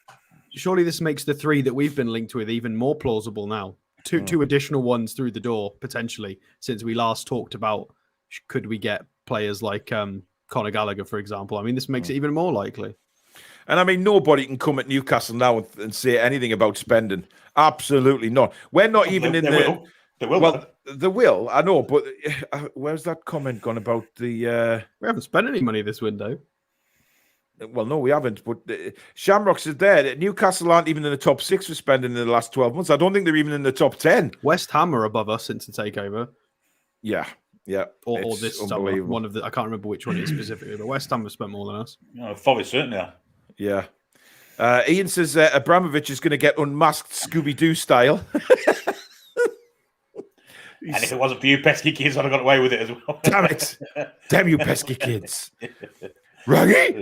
surely this makes the 3 that we've been linked with even more plausible now. Two additional ones through the door, potentially, since we last talked about could we get players like Conor Gallagher, for example. I mean, this makes it even more likely.
And I mean, nobody can come at Newcastle now and say anything about spending. Absolutely not. We're not even in the...
They will.
Well, they will, I know, but where's that comment gone about the...
We haven't spent any money this window.
Well, no, we haven't, but Shamrocks is there. Newcastle aren't even in the top 6 for spending in the last 12 months. I don't think they're even in the top 10.
West Ham are above us since the takeover.
Yeah.
Or this summer. One of the, I can't remember which one it is specifically, but West Ham have spent more than us.
No, Forest certainly are.
Yeah. Ian says Abramovich is going to get unmasked Scooby-Doo style.
And if it wasn't for you pesky kids, I'd have got away with it as well.
Damn it. Damn you pesky kids. Ruggy.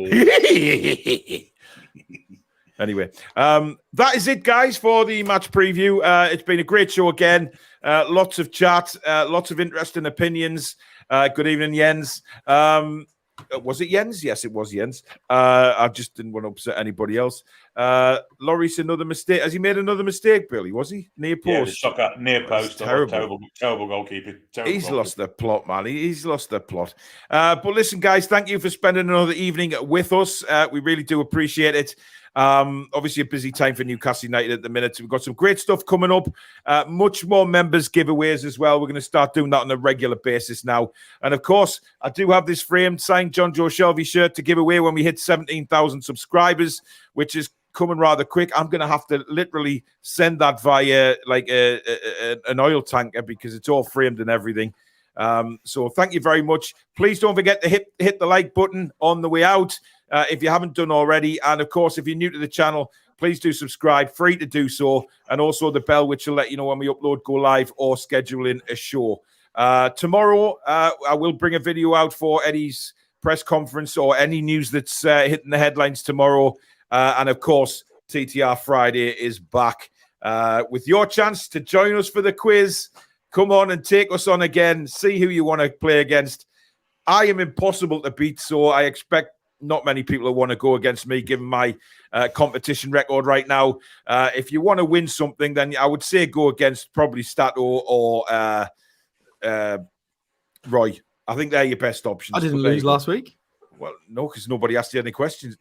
Anyway, that is it, guys, for the match preview. It's been a great show again. Lots of chat, lots of interesting opinions. Good evening, Jens. Was it Jens? Yes, it was Jens. I just didn't want to upset anybody else. Lloris, another mistake. Has he made another mistake, Billy? Was he? Near post?
Yeah, near post. Terrible goalkeeper.
He's lost the plot, man. He's lost the plot. But listen, guys, thank you for spending another evening with us. We really do appreciate it. Obviously a busy time for Newcastle United at the minute. We've got some great stuff coming up. Much more members giveaways as well. We're going to start doing that on a regular basis now. And of course, I do have this framed signed John Joe Shelby shirt to give away when we hit 17,000 subscribers, which is coming rather quick. I'm going to have to literally send that via like an oil tanker because it's all framed and everything. So thank you very much. Please don't forget to hit the like button on the way out if you haven't done already. And of course, if you're new to the channel, please do subscribe, free to do so. And also the bell, which will let you know when we upload, go live, or schedule in a show. Tomorrow, I will bring a video out for Eddie's press conference or any news that's hitting the headlines tomorrow. And of course, TTR Friday is back with your chance to join us for the quiz. Come on and take us on again. See who you want to play against. I am impossible to beat, so I expect not many people will want to go against me, given my competition record right now. If you want to win something, then I would say go against probably Stato or Roy. I think they're your best options.
I didn't lose last week.
Well, no, because nobody asked you any questions.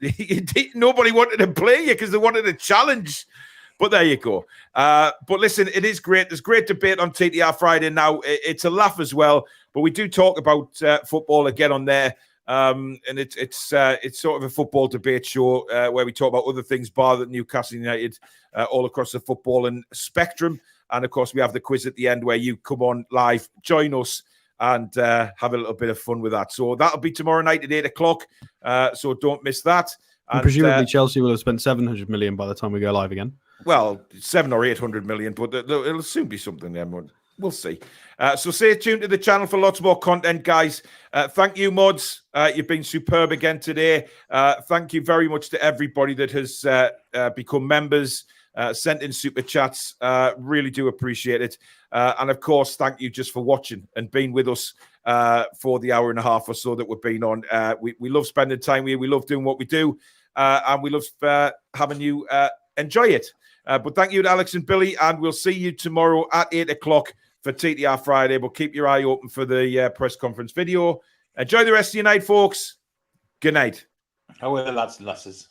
Nobody wanted to play you because they wanted a challenge. But there you go. But listen, it is great. There's great debate on TTR Friday now. It's a laugh as well. But we do talk about football again on there. And it's sort of a football debate show where we talk about other things, bar than Newcastle United, all across the football and spectrum. And of course, we have the quiz at the end where you come on live, join us, and have a little bit of fun with that. So that'll be tomorrow night at 8 o'clock. So don't miss that.
And presumably Chelsea will have spent 700 million by the time we go live again.
Well, 700 or 800 million, but it'll soon be something there. We'll see. So stay tuned to the channel for lots more content, guys. Thank you, mods. You've been superb again today. Thank you very much to everybody that has become members, sent in super chats. Really do appreciate it. And of course, thank you just for watching and being with us for the hour and a half or so that we've been on. We love spending time here. We love doing what we do. And we love having you enjoy it. But thank you to Alex and Billy, and we'll see you tomorrow at 8 o'clock for TTR Friday, but keep your eye open for the press conference video. Enjoy the rest of your night, folks. Good night.
How are the lads and lasses?